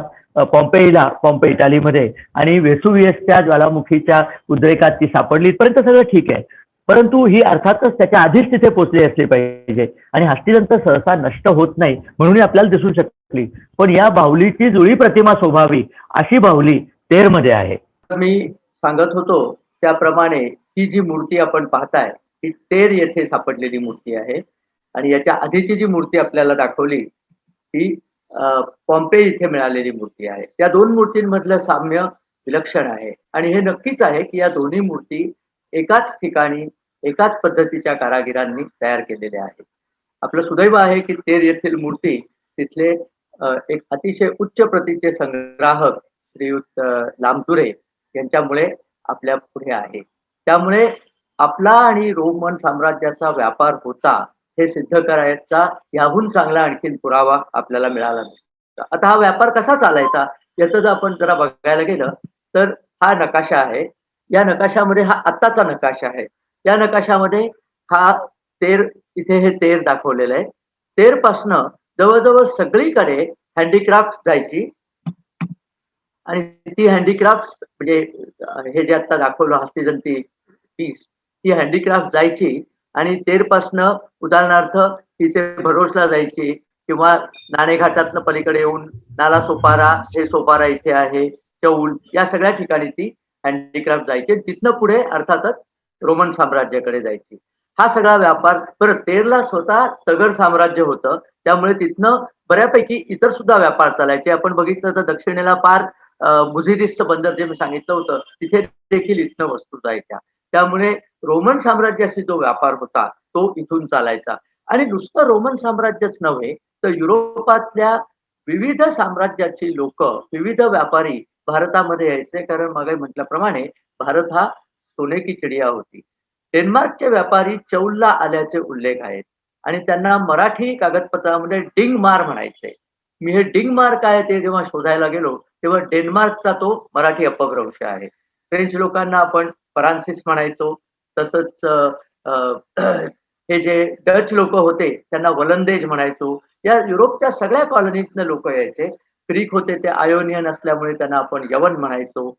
पॉम्पेईला, पॉम्पेई इटालीमध्ये, आणि वेसुवियसच्या ज्वालामुखीच्या उद्रेकात ती सापडली. इथपर्यंत सगळं ठीक आहे. परंतु ही अर्थातच त्याच्या आधीच तिथे पोहोचली असली पाहिजे आणि हस्तिदंत सहसा नष्ट होत नाही म्हणून आपल्याला दिसू शकली. पण या बाहुलीची जुळी प्रतिमा शोभावी अशी बाहुली तेरमध्ये आहे. मी सांगत होतो त्याप्रमाणे ही जी मूर्ती आपण पाहताय ही तेर येथे सापडलेली मूर्ती आहे आणि याच्या आधीची जी मूर्ती आपल्याला दाखवली ही पॉम्पेई इथे मिळालेली मूर्ती आहे. त्या दोन मूर्तींमधलं साम्य विलक्षण आहे आणि हे नक्कीच आहे की या दोन्ही मूर्ती एकाच ठिकाणी एकाच पद्धतीच्या कारागिरांनी तयार केलेल्या आहेत. आपलं सुदैव आहे की तेर येथील मूर्ती तिथले एक अतिशय उच्च प्रतीचे संग्राहक श्रीयुत लामतुरे यांच्यामुळे आपल्या पुढे आहे. त्यामुळे आपला आणि रोमन साम्राज्याचा व्यापार होता हे सिद्ध करायचा याहून चांगला आणखीन पुरावा आपल्याला मिळाला नसता. आता हा व्यापार कसा चालायचा याचं जर आपण जरा बघायला गेलं तर हा नकाशा आहे. या नकाशामध्ये हा आत्ताचा नकाशा आहे. या नकाशामध्ये हा तेर, इथे हे तेर दाखवलेलं आहे. तेर पासनं जवळजवळ सगळीकडे हँडीक्राफ्ट जायची आणि ती हँडीक्राफ्ट म्हणजे हे जे आता दाखवलं हस्तिदंती पीस, ती हँडीक्राफ्ट जायची आणि तेरपासनं उदाहरणार्थ तिथे भरोसला जायची किंवा नाणेघाटातनं पलीकडे येऊन नाला सोपारा, हे सोपारा इथे आहे, चौल, या सगळ्या ठिकाणी ती हँडीक्राफ्ट जायची. तिथनं पुढे अर्थातच रोमन साम्राज्याकडे जायची. हा सगळा व्यापार. बरं, तेरला स्वतः तगड साम्राज्य होतं, त्यामुळे तिथनं बऱ्यापैकी इतर सुद्धा व्यापार चालायचे. आपण बघितलं तर दक्षिणेला पार मुझिरिसचं बंदर जे मी सांगितलं होतं तिथे देखील इथनं वस्तू जायच्या. त्यामुळे रोमन साम्राज्याशी जो व्यापार होता तो इथून चालायचा. आणि नुसतं रोमन साम्राज्यच नव्हे तर युरोपातल्या विविध साम्राज्याची लोक, विविध व्यापारी भारतामध्ये यायचे. कारण मागे म्हटल्याप्रमाणे भारत हा सोने की चिडिया होती. डेन्मार्कचे व्यापारी चौलला आल्याचे उल्लेख आहेत आणि त्यांना मराठी कागदपत्रामध्ये डिंग मार म्हणायचे. मी हे डिंग मार काय ते जेव्हा शोधायला गेलो तेव्हा डेन्मार्कचा तो मराठी अपभ्रंश आहे. फ्रेंच लोकांना आपण फ्रान्सिस म्हणायचो, तसंच हे जे डच लोक होते त्यांना वलंदेज म्हणायचो. या युरोपच्या सगळ्या कॉलनीतनं लोक यायचे. ग्रीक होते ते आयोनियन असल्यामुळे त्यांना आपण यवन म्हणायचो.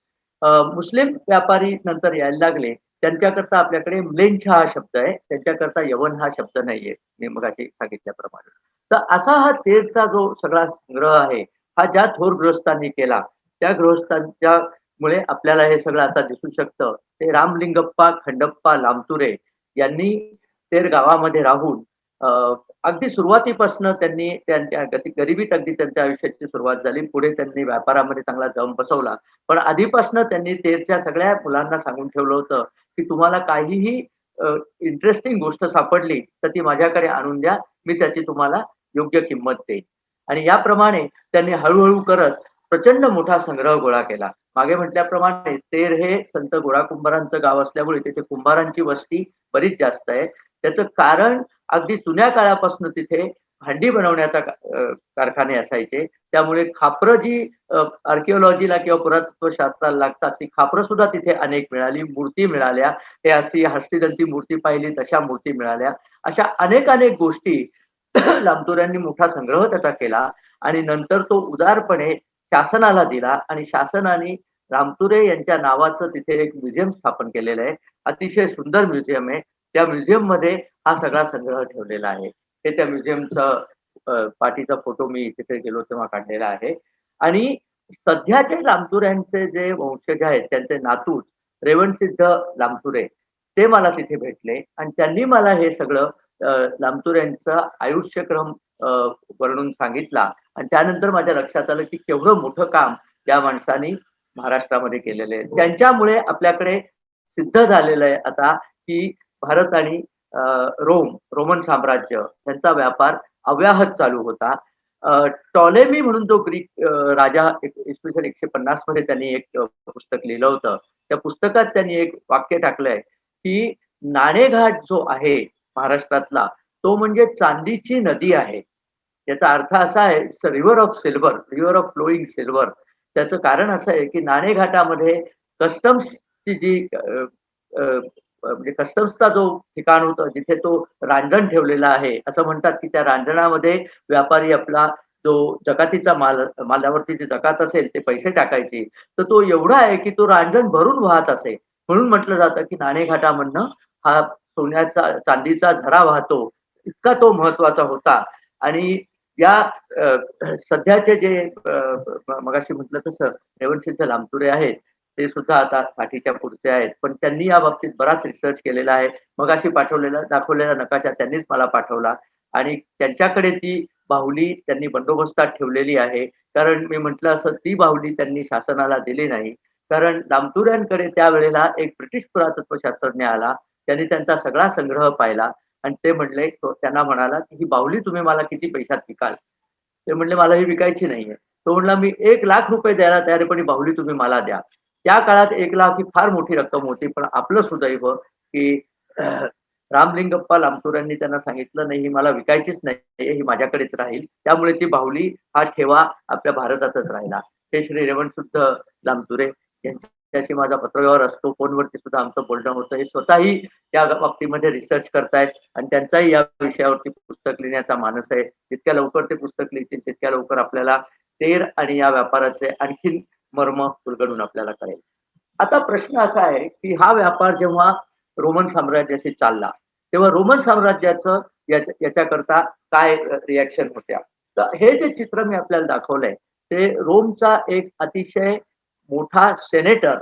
मुस्लिम व्यापारी नंतर यायला लागले. त्यांच्याकरता आपल्याकडे म्लेंछ हा शब्द आहे. त्यांच्याकरता यवन हा शब्द नाहीये. मी मगाशी सांगितल्याप्रमाणे. तर असा हा तेरचा जो सगळा संग्रह आहे, हा ज्या थोर गृहस्थांनी केला, त्या गृहस्थांच्या मुळे आपल्याला हे सगळं आता दिसू शकतं. ते रामलिंगप्पा खंडप्पा लामतुरे यांनी तेर गावामध्ये राहून अगदी सुरुवातीपासून त्यांनी त्यांच्या गरिबीत अगदी त्यांच्या आयुष्याची सुरुवात झाली. पुढे त्यांनी व्यापारामध्ये चांगला दम बसवला. पण आधीपासून त्यांनी तेरच्या सगळ्या मुलांना सांगून ठेवलं होतं, की तुम्हाला काहीही इंटरेस्टिंग गोष्ट सापडली तर ती माझ्याकडे आणून द्या. मी त्याची तुम्हाला योग्य किंमत देईन. आणि याप्रमाणे त्यांनी हळू करत प्रचंड मोठा संग्रह गोळा केला. मागे म्हटल्याप्रमाणे तेर हे संत गोळा कुंभारांचं गाव असल्यामुळे तिथे कुंभारांची वस्ती बरीच जास्त आहे. त्याचं कारण अगदी जुन्या काळापासून तिथे भांडी बनवण्याचा कारखाने असायचे. त्यामुळे खापरं जी आर्किओलॉजीला किंवा पुरातत्वशास्त्राला लागतात, ती खापरं सुद्धा तिथे अनेक मिळाली. मूर्ती मिळाल्या. हे अशी हस्तिदंती मूर्ती पाहिली तशा मूर्ती मिळाल्या. अशा अनेक गोष्टी लामतुऱ्यांनी मोठा संग्रह त्याचा केला आणि नंतर तो उदारपणे शासनाला दिला आणि शासनाने रामतुरे यांच्या नावाचं तिथे एक म्युझियम स्थापन केलेलं आहे. अतिशय सुंदर म्युझियम आहे. त्या म्युझियम मध्ये हा सगळा संग्रह ठेवलेला आहे. हे त्या म्युझियमचं पाठीचा फोटो मी तिथे गेलो तेव्हा काढलेला आहे. आणि सध्याचे लामतुऱ्यांचे जे वंशज आहेत त्यांचे नातू रेवणसिद्ध लामतुरे ते मला तिथे भेटले आणि त्यांनी मला हे सगळं लामतुऱ्यांचा आयुष्यक्रम वर्णून सांगितला आणि त्यानंतर माझ्या लक्षात आलं की केवढं मोठं काम या माणसांनी महाराष्ट्रामध्ये केलेलं आहे. त्यांच्यामुळे आपल्याकडे सिद्ध झालेलं आहे आता की भारत आणि रोमन साम्राज्य यांचा व्यापार अव्याहत चालू होता. टॉलेमी म्हणून जो ग्रीक राजा इसवी सन 150 मध्ये त्यांनी एक पुस्तक लिहिलं होतं. त्या पुस्तकात त्यांनी एक वाक्य टाकलंय की नाणेघाट जो आहे महाराष्ट्रातला तो म्हणजे चांदीची नदी आहे. याचा अर्थ असा आहे it's river of silver, river of flowing silver. त्याचं कारण असं आहे की नाणेघाटामध्ये कस्टम्सची जी म्हणजे कस्टम्सचा जो ठिकाण होतं जिथे तो रांजण ठेवलेला आहे. असं म्हणतात की त्या रांजणामध्ये व्यापारी आपला जो जकातीचा मालावरती जी जकात असेल ते पैसे टाकायचे. तर तो एवढा आहे की तो रांजण भरून वाहत असे. म्हणून म्हटलं जातं की नाणेघाटामधनं हा सोन्याचा चांदीचा झरा वाहतो. इतका तो महत्वाचा होता. आणि या सध्याचे जे मगाशी म्हटलं तसं रेवणसिद्ध लामतुरे आहेत ते सुद्धा आता पाठीच्या पुढचे आहेत. पण त्यांनी या बाबतीत बराच रिसर्च केलेला आहे. मगाशी दाखवलेला नकाशा त्यांनीच मला पाठवला आणि त्यांच्याकडे ती बाहुली त्यांनी बंदोबस्तात ठेवलेली आहे. कारण मी म्हटलं असं ती बाहुली त्यांनी शासनाला दिली नाही. कारण लामतुऱ्यांकडे त्यावेळेला एक ब्रिटिश पुरातत्व शास्त्रज्ञ आला. त्यांनी त्यांचा सगळा संग्रह पाहिला आणि ते म्हणले त्यांना म्हणाला की ही बाहुली तुम्ही मला किती पैशात विकाल? ते म्हणले मला ही विकायची नाहीये. तो म्हणला मी 1,00,000 रुपये द्यायला तयार आहे पण ही बाहुली तुम्ही मला द्या. त्या काळात 1,00,000 ही फार मोठी रक्कम होती. पण आपलं सुदैव की रामलिंगप्पा लामतुऱ्यांनी त्यांना सांगितलं नाही ही मला विकायचीच नाही, ही माझ्याकडेच राहील. त्यामुळे ती बाहुली हा ठेवा आपल्या भारतातच राहिला. हे श्री रेवणसिद्ध लामतुरे यांच्याशी माझा पत्रव्यवहार असतो. फोनवरती सुद्धा आमचं बोलणं होतं. हे स्वतःही त्या बाबतीमध्ये रिसर्च करतायत आणि त्यांचाही या विषयावरती पुस्तक लिहिण्याचा मानस आहे. जितक्या लवकर ते पुस्तक लिहितील तितक्या लवकर आपल्याला तेर आणि या व्यापाराचे आणखीन मर्म उलगडून आपल्याला कळेल. आता प्रश्न असा आहे की हा व्यापार जेव्हा रोमन साम्राज्याशी चालला तेव्हा रोमन साम्राज्याचं याच्याकरता काय रिॲक्शन होत्या. तर हे जे चित्र मी आपल्याला दाखवलंय ते रोमचा एक अतिशय मोठा सेनेटर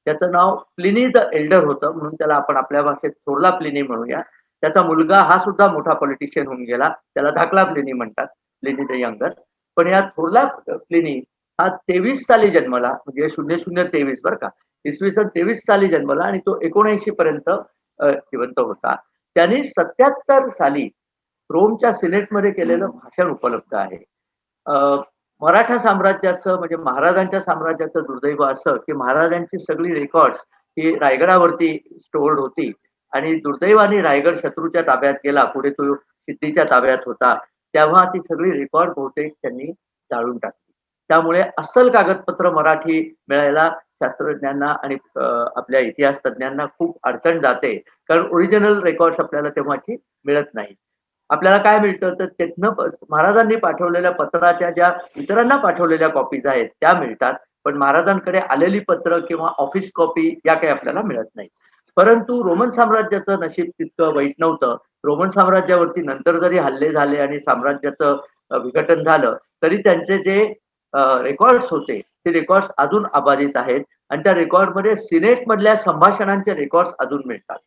त्याचं नाव प्लिनी द एल्डर होतं म्हणून त्याला आपण आपल्या भाषेत थोरला प्लिनी म्हणूया. त्याचा मुलगा हा सुद्धा मोठा पॉलिटिशियन होऊन गेला. त्याला धाकला प्लिनी म्हणतात, प्लिनी द यंगर. पण या थोरला प्लिनी हा 23 साली जन्मला म्हणजे 0023 बरं का. इसवी सन 23 साली जन्मला आणि तो 79 पर्यंत जिवंत होता. त्यांनी 77 साली रोमच्या सिनेटमध्ये केलेलं भाषण उपलब्ध आहे. मराठा साम्राज्याचं म्हणजे महाराजांच्या साम्राज्याचं दुर्दैव असं की महाराजांची सगळी रेकॉर्ड्स ही रायगडावरती स्टोअर्ड होती आणि दुर्दैवाने रायगड शत्रूच्या ताब्यात गेला. पुढे तो सिद्धीच्या ताब्यात होता. तेव्हा ती सगळी रेकॉर्ड बहुतेक त्यांनी जाळून टाकली. त्यामुळे अस्सल कागदपत्र मराठी मिळायला शास्त्रज्ञांना आणि आपल्या इतिहास तज्ञांना खूप अडचण जाते. कारण ओरिजिनल रेकॉर्ड्स आपल्याला तेव्हाची मिळत नाही. आपल्याला काय मिळतं तर तिथनं महाराजांनी पाठवलेल्या पत्राच्या ज्या इतरांना पाठवलेल्या कॉपीज आहेत त्या मिळतात. पण महाराजांकडे आलेली पत्र किंवा ऑफिस कॉपी या काही आपल्याला मिळत नाही. परंतु रोमन साम्राज्याचं नशीब तितकं वाईट नव्हतं. रोमन साम्राज्यावरती नंतर जरी हल्ले झाले आणि साम्राज्याचं विघटन झालं, तरी त्यांचे जे रेकॉर्ड्स होते, ते रेकॉर्ड्स अजून अबाधित आहेत आणि त्या रेकॉर्डमध्ये सिनेटमधल्या संभाषणांचे रेकॉर्ड्स अजून मिळतात.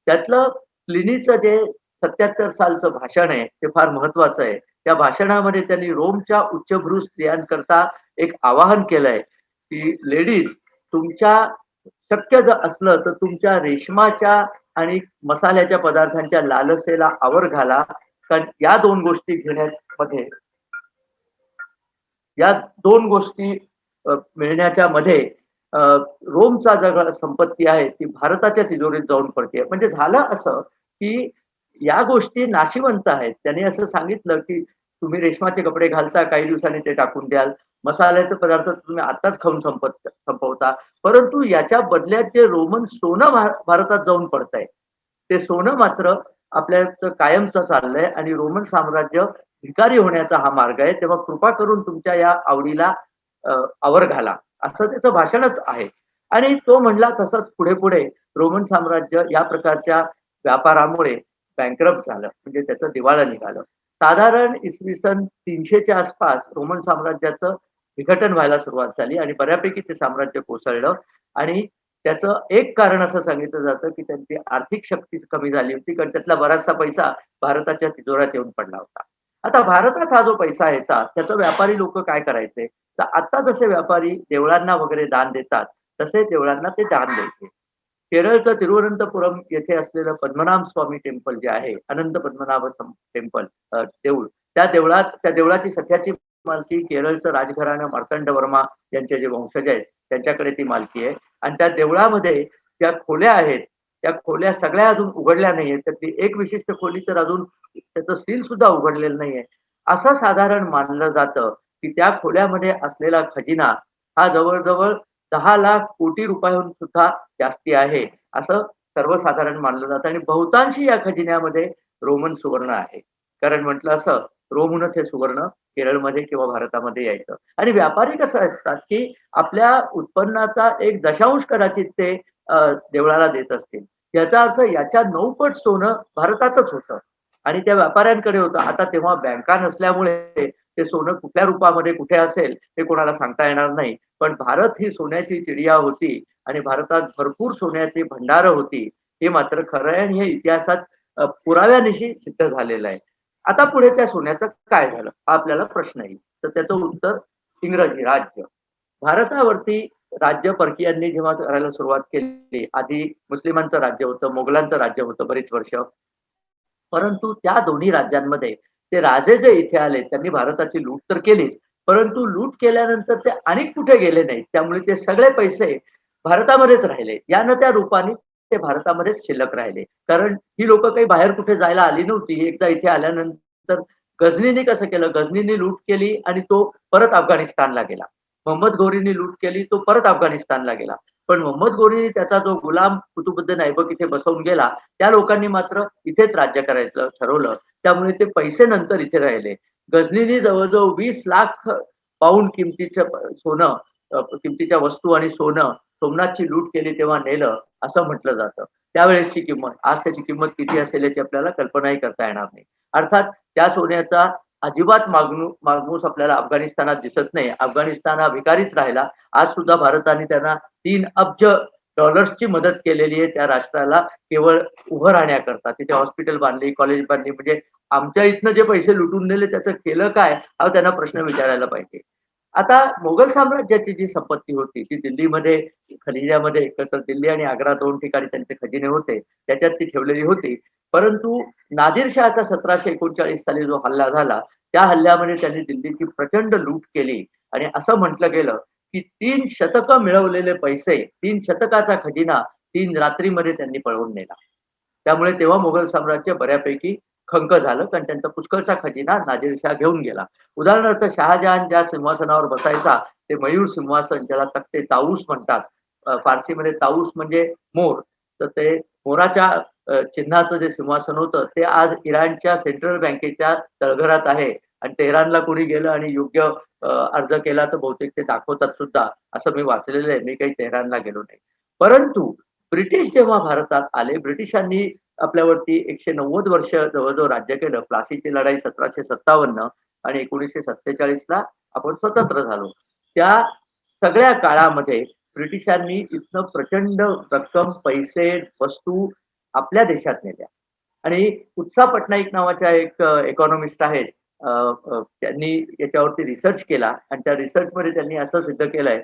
त्यातलं प्लिनीचं जे 77 सालचं भाषण आहे, ते फार महत्वाचं आहे. त्या भाषणामध्ये त्यांनी रोमच्या उच्चभ्रू स्त्रियांकरता एक आवाहन केलंय, की लेडीज तुमच्या शक्य जर असलं तर तुमच्या रेशमाच्या आणि मसाल्याच्या पदार्थांच्या लालसेला आवर घाला. कारण या 2 गोष्टी घेण्यामध्ये या 2 गोष्टी मिळण्याच्या मध्ये रोमचा जगह संपत्ती आहे ती भारताच्या तिजोरीत जाऊन पडते. म्हणजे झालं असं, की या गोष्टी नाशिवंत आहेत. त्याने असं सांगितलं, की तुम्ही रेशमाचे कपडे घालता, काही दिवसांनी ते टाकून द्याल. मसाल्याचे पदार्थ तुम्ही आताच खाऊन संपवता. परंतु याच्या बदल्यात जे रोमन सोनं भारतात जाऊन पडतंय, ते सोनं मात्र आपल्याचं कायमचं चाललंय आणि रोमन साम्राज्य भिकारी होण्याचा हा मार्ग आहे. तेव्हा कृपा करून तुमच्या या आवडीला आवर घाला. असं त्याचं भाषणच आहे. आणि तो म्हणला तसंच पुढे-पुढे रोमन साम्राज्य या प्रकारच्या व्यापारामुळे बँकरप्ट झालं. म्हणजे त्याचं दिवाळं निघालं. साधारण इसवी सन 300च्या आसपास रोमन साम्राज्याचं विघटन व्हायला सुरुवात झाली आणि बऱ्यापैकी ते साम्राज्य कोसळलं आणि त्याचं एक कारण असं सांगितलं जातं, की त्यांची आर्थिक शक्ती कमी झाली होती. कारण त्यातला बराचसा पैसा भारताच्या तिजोऱ्यात येऊन पडला होता. आता भारतात हा जो पैसा यायचा, त्याचं व्यापारी लोकं काय करायचे? तर आता जसे व्यापारी देवळांना वगैरे दान देतात, तसे देवळांना ते दान द्यायचे. केरळचं तिरुवनंतपुरम येथे असलेलं पद्मनाभ स्वामी टेम्पल जे आहे, अनंत पद्मनाभ टेम्पल देऊळ, त्या देवळाची सध्याची मालकी केरळचं राजघराणं मार्तंड वर्मा यांचे जे वंशज आहेत, त्यांच्याकडे ती मालकी आहे. आणि त्या देवळामध्ये ज्या खोल्या आहेत, त्या खोल्या सगळ्या अजून उघडल्या नाहीयेत. त्यातली एक विशिष्ट खोली तर अजून त्याचं सील सुद्धा उघडलेलं नाहीये. असं साधारण मानलं जातं, की त्या खोल्यामध्ये असलेला खजिना हा जवळ-जवळ 10 लाख कोटी रुपयाहून सुद्धा जास्ती आहे, असं सर्वसाधारण मानलं जातं आणि बहुतांशी या खजिन्यामध्ये रोमन सुवर्ण आहे. कारण म्हटलं असं, रोमहूनच हे सुवर्ण केरळमध्ये किंवा भारतामध्ये यायचं. आणि व्यापारी कसं असतात, की आपल्या उत्पन्नाचा 1 दशांश कदाचित ते देवळाला देत असतील. याचा अर्थ याच्या 9 पट सोनं भारतातच होतं आणि त्या व्यापाऱ्यांकडे होतं. आता तेव्हा बँका नसल्यामुळे ते सोनं कुठल्या रूपामध्ये कुठे असेल हे कोणाला सांगता येणार नाही. पण भारत ही सोन्याची चिडिया होती आणि भारतात भरपूर सोन्याची भंडारं होती. हे मात्र खरं आहे आणि हे इतिहासात पुराव्यानिशी सिद्ध झालेलं आहे. आता पुढे त्या सोन्याचं काय झालं? हा आपल्याला प्रश्न येईल. तर त्याचं उत्तर इंग्रजी राज्य. भारतावरती राज्य परकीयांनी जेव्हा करायला सुरुवात केली, आधी मुस्लिमांचं राज्य होतं, मोगलांचं राज्य होतं बरीच वर्ष. परंतु त्या दोन्ही राज्यांमध्ये ते राजे जे इथे आले त्यांनी भारताची लूट तर केलीच, परंतु लूट केल्यानंतर ते आणि कुठे गेले नाहीत. त्यामुळे ते सगळे पैसे भारतामध्येच राहिले. या न त्या रूपाने ते भारतामध्येच शिल्लक राहिले. कारण ही लोकं काही बाहेर कुठे जायला आली नव्हती. एकदा इथे आल्यानंतर गझनीने कसं केलं, गझनीने लूट केली आणि तो परत अफगाणिस्तानला गेला. मोहम्मद घोरीने लूट केली, तो परत अफगाणिस्तानला गेला. पण मोहम्मद घोरी त्याचा जो गुलाम कुतुबुद्दीन ऐबक इथे बसवून गेला, त्या लोकांनी मात्र इथेच राज्य करायचं ठरवलं. त्यामुळे ते पैसे नंतर इथे राहिले. गझनीने जवळ-जवळ 20 लाख पाऊंड किमतीचं सोनं किमतीच्या वस्तू आणि सोनं सोमनाथची लूट केली तेव्हा नेलं, असं म्हटलं जातं. त्यावेळेसची किंमत, आज त्याची किंमत किती असेल याची आपल्याला कल्पनाही करता येणार नाही. अर्थात त्या सोन्याचा अजिबात मागमूस आपल्याला अफगाणिस्तानात दिसत नाही. अफगाणिस्तान हा भिकारीच राहिला. आज सुद्धा भारताने त्यांना 3 अब्ज डॉलर्सची मदत केलेली आहे त्या राष्ट्राला केवळ उभं राहण्याकरता. तिथे हॉस्पिटल बांधली, कॉलेज बांधली. म्हणजे आमच्या इथनं जे पैसे लुटून नेले त्याचं केलं काय? हा त्यांना प्रश्न विचारायला पाहिजे. आता मोगल साम्राज्याची जी संपत्ती होती ती दिल्लीमध्ये खजिन्यामध्ये एकत्र दिल्ली आणि आग्रा 2 ठिकाणी त्यांचे खजिने होते. त्याच्यात ती ठेवलेली होती. परंतु नादिरशहाचा 1739 साली जो हल्ला झाला, त्या हल्ल्यामध्ये त्यांनी दिल्लीची प्रचंड लूट केली आणि असं म्हटलं गेलं, की 3 शतकं मिळवलेले पैसे, 3 शतकाचा खजिना 3 रात्रीमध्ये त्यांनी पळवून नेला. त्यामुळे तेव्हा मोगल साम्राज्य बऱ्यापैकी खंक झालं कारण त्यांचा पुष्कळचा खजिना नादिरशाह घेऊन गेला. उदाहरणार्थ शहाजहान ज्या सिंहासनावर बसायचा ते मयूर सिंहासन, ज्याला तख्ते ताऊस म्हणतात, फारसीमध्ये ताऊस म्हणजे मोर, तर ते मोराच्या चिन्हाचं जे सिंहासन होतं ते आज इराणच्या सेंट्रल बँकेच्या तळघरात आहे. आणि तेहरानला कोणी गेलं आणि योग्य अर्ज केला तर बहुतेक ते दाखवतात सुद्धा, असं मी वाचलेलं आहे. मी काही तेहरानला गेलो नाही. परंतु ब्रिटिश जेव्हा भारतात आले, ब्रिटिशांनी आपल्यावरती 190 वर्ष जवळ-जवळ राज्य केलं. प्लासीची लढाई 1757 आणि 1947 ला आपण स्वतंत्र झालो. त्या सगळ्या काळामध्ये ब्रिटिशांनी इथनं प्रचंड रक्कम, पैसे, वस्तू आपल्या देशात नेल्या. आणि उत्साह पटनाईक नावाच्या एक इकॉनॉमिस्ट आहेत. त्यांनी याच्यावरती रिसर्च केला आणि त्या रिसर्चमध्ये त्यांनी असं सिद्ध केलंय,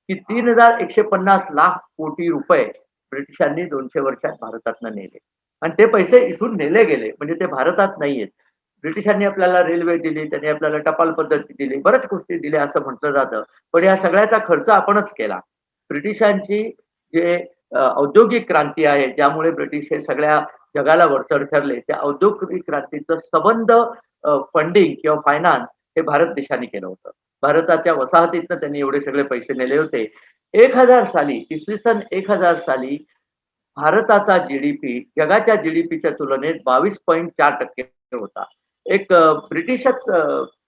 की 3,150 लाख कोटी रुपये ब्रिटिशांनी 200 वर्षात भारतातनं नेले. आणि ते पैसे इथून नेले गेले, म्हणजे ते भारतात नाहीयेत. ब्रिटिशांनी आपल्याला रेल्वे दिली, त्यांनी आपल्याला टपाल पद्धती दिली, बऱ्याच गोष्टी दिल्या असं म्हटलं जातं. पण या सगळ्याचा खर्च आपणच केला. ब्रिटिशांची जे औद्योगिक क्रांती आहे, ज्यामुळे ब्रिटिश हे सगळ्या जगाला वरचढ ठरले, त्या औद्योगिक क्रांतीचं सबंध फंडिंग किंवा फायनान्स हे भारत देशाने केलं होतं. भारताच्या वसाहतीतनं त्यांनी एवढे सगळे पैसे नेले होते. 1000 साली, इसवी सन 1000 साली भारताचा जीडीपी जगाच्या जीडीपीच्या तुलनेत 22.4% होता. एक ब्रिटिशच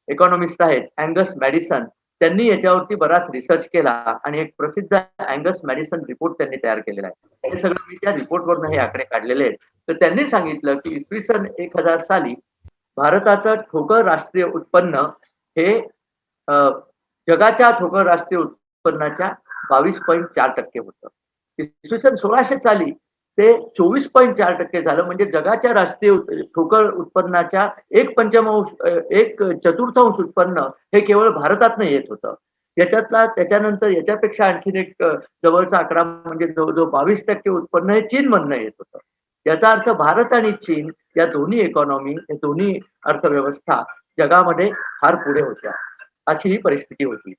इकॉनॉमिस्ट आहेत अँगस मॅडिसन. त्यांनी याच्यावरती बराच रिसर्च केला आणि एक प्रसिद्ध अँगस मॅडिसन रिपोर्ट त्यांनी तयार केलेला आहे. हे सगळं मी त्या रिपोर्टवरनं हे आकडे काढलेले आहेत. तर त्यांनी सांगितलं की इसवी सन 1000 साली भारताचं ठोकर राष्ट्रीय उत्पन्न हे अ, जगाच्या ठोकर राष्ट्रीय उत्पन्नाच्या 22.4% होतं. इसवी सन 1600 साली ते 24.4% झालं. म्हणजे जगाच्या राष्ट्रीय ठोकर उत्पन्नाच्या एक चतुर्थांश उत्पन्न हे केवळ भारतातनं येत होतं. त्याच्यानंतर याच्यापेक्षा आणखीन एक जवळचा आकडा म्हणजे जवळजवळ 22% उत्पन्न हे चीनमधनं येत होतं. याचा अर्थ भारत आणि चीन या दोन्ही इकॉनॉमी, या दोन्ही अर्थव्यवस्था जगामध्ये फार पुढे होत्या. अशी ही परिस्थिती होती.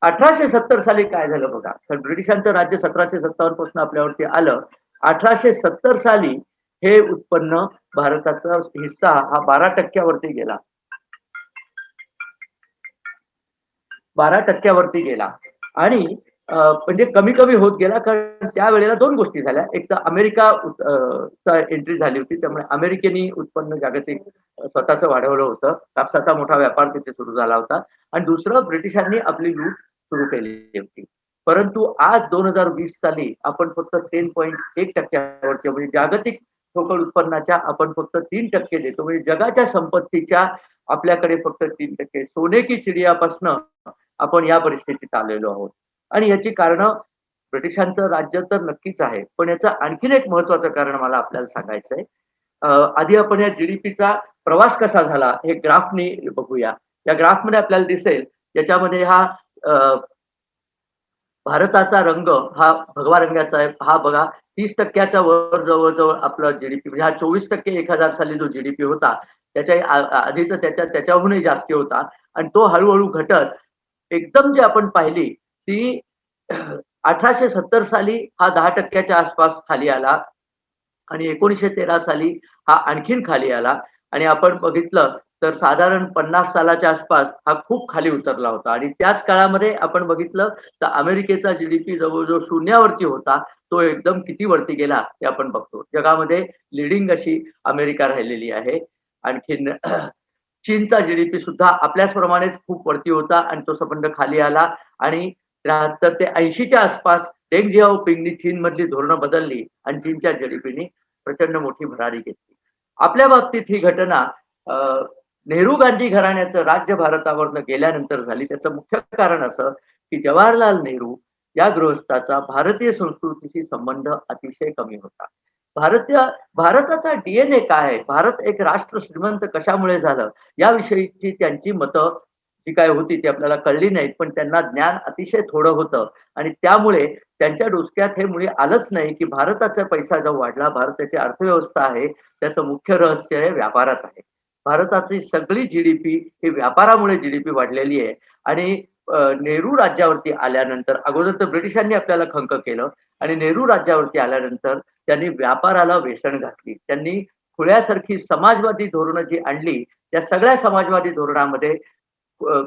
1870 साली काय झालं बघा. तर ब्रिटिशांचं राज्य 1757 पासून आपल्यावरती आलं. 1870 साली हे उत्पन्न भारताचा हिस्सा हा 12% वरती गेला. 12% वरती गेला आणि म्हणजे कमी-कमी होत गेला. कारण त्यावेळेला 2 गोष्टी झाल्या. एक तर अमेरिका चा एंट्री झाली होती. त्यामुळे अमेरिकेनी उत्पन्न जागतिक स्वतःचं वाढवलं होतं. कापसाचा मोठा व्यापार तिथे सुरू झाला होता आणि दुसरं ब्रिटिशांनी आपली लूट सुरू केलेली होती. परंतु आज 2020 साली आपण फक्त 10.1% वरती म्हणजे जागतिक ठोकर उत्पन्नाच्या आपण फक्त 3% देतो. म्हणजे जगाच्या संपत्तीच्या आपल्याकडे फक्त 3%. सोने की चिडियापासनं आपण या परिस्थितीत आलेलो आहोत. आणि याची कारणं ब्रिटिशांचं राज्य तर नक्कीच आहे. पण याचं आणखीन एक महत्त्वाचं कारण मला आपल्याला सांगायचंय. आधी आपण या जीडीपीचा प्रवास कसा झाला हे ग्राफनी बघूया. या ग्राफमध्ये आपल्याला दिसेल त्याच्यामध्ये हा भारताचा रंग हा भगवा रंगाचा आहे. हा बघा 30% वर जवळ-जवळ आपला जीडीपी म्हणजे हा 24% 1000 साली जो जीडीपी होता त्याच्या आधी तर त्याच्याहूनही जास्ती होता आणि तो हळू घटत एकदम जी आपण पाहिली ती 1870 साली हा 10% आसपास खाली आला आणि 1913 साली हा आणखीन खाली आला आणि आपण बघितलं तर साधारण 50 सालाच्या आसपास हा खूप खाली उतरला होता आणि त्याच काळामध्ये आपण बघितलं तर अमेरिकेचा जीडीपी जवळ-जवळ शून्यावरती होता. तो एकदम किती वरती गेला ते आपण बघतो. जगामध्ये लीडिंग अशी अमेरिका राहिलेली आहे. आणखीन चीनचा जीडीपी सुद्धा आपल्याचप्रमाणेच खूप वरती होता आणि तो संबंध खाली आला आणि 73 ते 80 च्या आसपास डेंग झियाओपिंगनी चीनमधली धोरणं बदलली आणि चीनच्या जीडीपीनी प्रचंड मोठी भरारी घेतली. आपल्या बाबतीत ही घटना अ, नेहरू गांधी घराण्याचं राज्य भारतावरनं गेल्यानंतर झाली. त्याचं मुख्य कारण असं, की जवाहरलाल नेहरू या गृहस्थाचा भारतीय संस्कृतीशी संबंध अतिशय कमी होता. भारतीय भारताचा डी काय आहे? भारत एक राष्ट्र श्रीमंत कशामुळे झालं? याविषयीची त्यांची मतं जी काही होती ती आपल्याला कळली नाहीत. पण त्यांना ज्ञान अतिशय थोडं होतं आणि त्यामुळे त्यांच्या डोसक्यात हे मुळी आलंच नाही, की भारताचा पैसा जो वाढला, भारताची अर्थव्यवस्था आहे, त्याचं मुख्य रहस्य हे व्यापारात आहे. भारताची सगळी जीडीपी ही व्यापारामुळे जीडीपी वाढलेली आहे आणि नेहरू राज्यावरती आल्यानंतर अगोदर तर ब्रिटिशांनी आपल्याला खंक केलं आणि नेहरू राज्यावरती आल्यानंतर त्यांनी व्यापाराला वेसण घातली. त्यांनी खुळ्यासारखी समाजवादी धोरणं जी आणली, त्या सगळ्या समाजवादी धोरणामध्ये अ,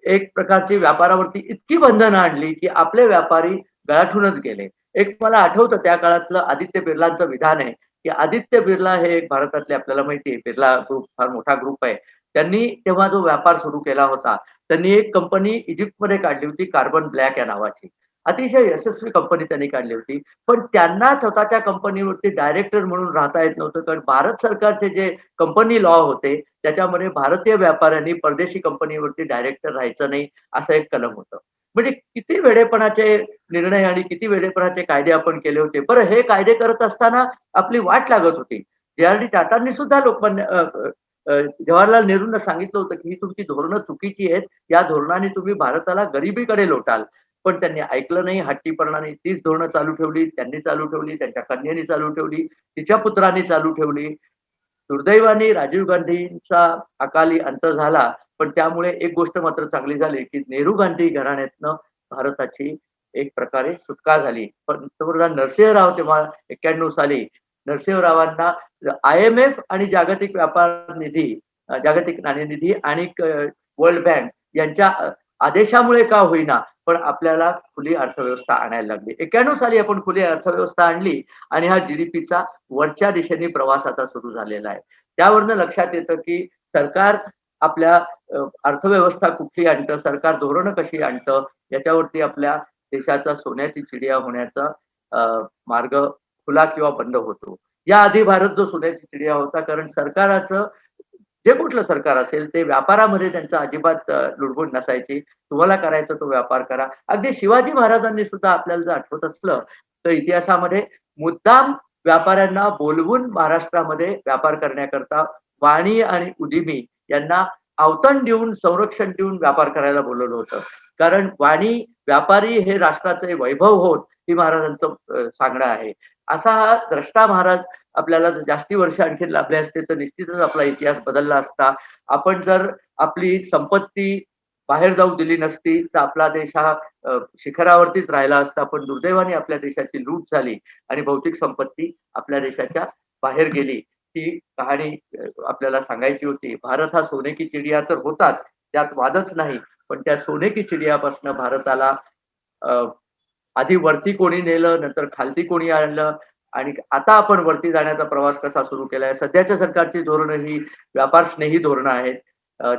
एक प्रकारची व्यापारावरती इतकी बंधनं आणली, की आपले व्यापारी गळाठूनच गेले. एक मला आठवतं त्या काळातलं आदित्य बिर्लांचं विधान आहे, की आदित्य बिर्ला हे एक भारतातले आपल्याला माहिती आहे, बिर्ला ग्रुप फार मोठा ग्रुप आहे. त्यांनी तेव्हा जो व्यापार सुरू केला होता, त्यांनी एक कंपनी इजिप्तमध्ये काढली होती कार्बन ब्लॅक या नावाची. अतिशय यशस्वी कंपनी त्यांनी काढली होती. पण त्यांना स्वतःच्या कंपनीवरती डायरेक्टर म्हणून राहता येत नव्हतं. कारण भारत सरकारचे जे कंपनी लॉ होते, त्याच्यामध्ये भारतीय व्यापाऱ्यांनी परदेशी कंपनीवरती डायरेक्टर राहायचं नाही, असं एक कलम होतं. म्हणजे किती वेडेपणाचे निर्णय आणि किती वेडेपणाचे कायदे आपण केले होते. बरं हे कायदे करत असताना आपली वाट लागत होती. जे.आर.डी. टाटांनी सुद्धा लोकमान्य जवाहरलाल नेहरूंना सांगितलं होतं, की ही तुमची धोरणं चुकीची आहेत. या धोरणाने तुम्ही भारताला गरिबीकडे लोटाल. पण त्यांनी ऐकलं नाही. हट्टीपणाने तीच धोरणं चालू ठेवली. त्यांनी चालू ठेवली. त्यांच्या कन्येने चालू ठेवली. तिच्या पुत्रांनी चालू ठेवली. दुर्दैवाने राजीव गांधींचा अकाली अंत झाला. पण त्यामुळे एक गोष्ट मात्र चांगली झाली, की नेहरू गांधी घराण्यातनं भारताची एक प्रकारे सुटका झाली. पंतप्रधान नरसिंहराव तेव्हा 91 साली नरसिंहरावांना IMF आणि जागतिक व्यापार निधी, जागतिक नाणेनिधी आणि वर्ल्ड बँक यांच्या आदेशामुळे का होईना, पण आपल्याला खुली अर्थव्यवस्था आणायला लागली. 91 साली आपण खुली अर्थव्यवस्था आणली आणि हा जीडीपीचा वरच्या दिशेने प्रवास आता सुरू झालेला आहे. त्यावरनं लक्षात येतं, की सरकार आपल्या अर्थव्यवस्था कुठली आणतं, सरकार धोरणं कशी आणतं, याच्यावरती आपल्या देशाचा सोन्याची चिडिया होण्याचा मार्ग खुला किंवा बंद होतो. याआधी भारत जो सोन्याची चिडिया होता, कारण सरकाराचं जे कुठलं सरकार असेल ते व्यापारामध्ये त्यांचं अजिबात लुडबुड नसायची. तुम्हाला करायचा तो व्यापार करा. अगदी शिवाजी महाराजांनी सुद्धा आपल्याला जर आठवत असलं, तर इतिहासामध्ये मुद्दाम व्यापाऱ्यांना बोलवून महाराष्ट्रामध्ये व्यापार करण्याकरता वाणी आणि उदिमी यांना अवतण देऊन, संरक्षण देऊन व्यापार करायला बोलावलं होतं. कारण वाणी, व्यापारी हे राष्ट्राचे वैभव होत, ही महाराजांचं सांगणं आहे. असा हा द्रष्टा महाराज आपल्याला जर जास्ती वर्ष आणखीन लाभले असते, तर निश्चितच आपला इतिहास बदलला असता. आपण जर आपली संपत्ती बाहेर जाऊ दिली नसती, तर आपला देश हा शिखरावरतीच राहिला असता. पण दुर्दैवाने आपल्या देशाची लूट झाली आणि भौतिक संपत्ती आपल्या देशाच्या बाहेर गेली. ती कहाणी आपल्याला सांगायची होती. भारत हा सोने की चिडिया तर होताच, त्यात वादच नाही. पण त्या सोने की चिडियापासून भारताला अ, आधी वरती कोणी नेलं, नंतर खालती कोणी आणलं आणि आता आपण वरती जाण्याचा प्रवास कसा सुरू केलाय. सध्याच्या सरकारची धोरणं ही व्यापार स्नेही धोरणं आहेत.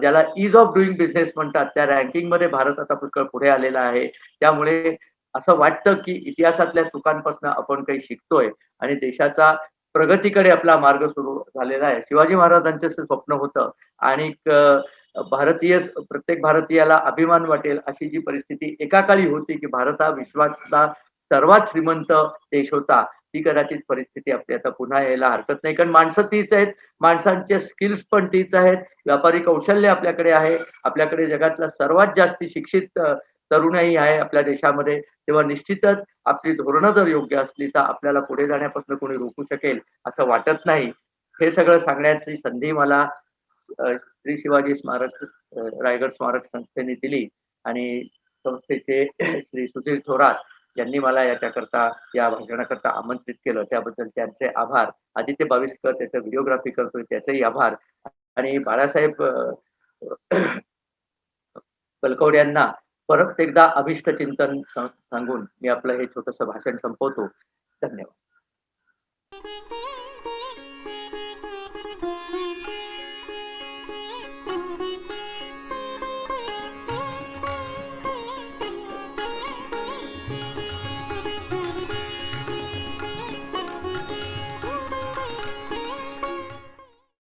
ज्याला ईज ऑफ डुइंग बिझनेस म्हणतात. त्या रँकिंगमध्ये भारत आता पुष्कळ पुढे आलेला आहे. त्यामुळे असं वाटतं, की इतिहासातल्या चुकांपासून आपण काही शिकतोय आणि देशाचा प्रगतीकडे आपला मार्ग सुरू झालेला आहे. शिवाजी महाराजांचं असं स्वप्न होतं आणि प्रत्येक भारतीयाला अभिमान वाटेल अशी जी परिस्थिती एका काळी होती, की भारत हा विश्वातला सर्वात श्रीमंत देश होता. ती कदाचित परिस्थिती आपली आता पुन्हा यायला हरकत नाही. कारण माणसं तीच आहेत. माणसांचे स्किल्स पण तीच आहेत. व्यापारी कौशल्य आपल्याकडे आहे. आपल्याकडे जगातला सर्वात जास्त शिक्षित तरुणाई आहे आपल्या देशामध्ये. तेव्हा निश्चितच आपली धोरणं जर योग्य असली, तर आपल्याला पुढे जाण्यापासून कोणी रोखू शकेल असं वाटत नाही. हे सगळं सांगण्याची संधी मला श्री शिवाजी स्मारक रायगड स्मारक संस्थेने दिली आणि संस्थेचे श्री सुधीर थोरात यांनी मला याच्याकरता या भाषणाकरता आमंत्रित केलं. त्याबद्दल त्यांचे आभार. आदित्य बाविस्कर त्याचं व्हिडिओग्राफी करतोय त्याचेही आभार आणि बाळासाहेब कलकवडे यांना परत एकदा अभिष्ट चिंतन सांगून मी आपलं हे छोटंसं भाषण संपवतो. धन्यवाद.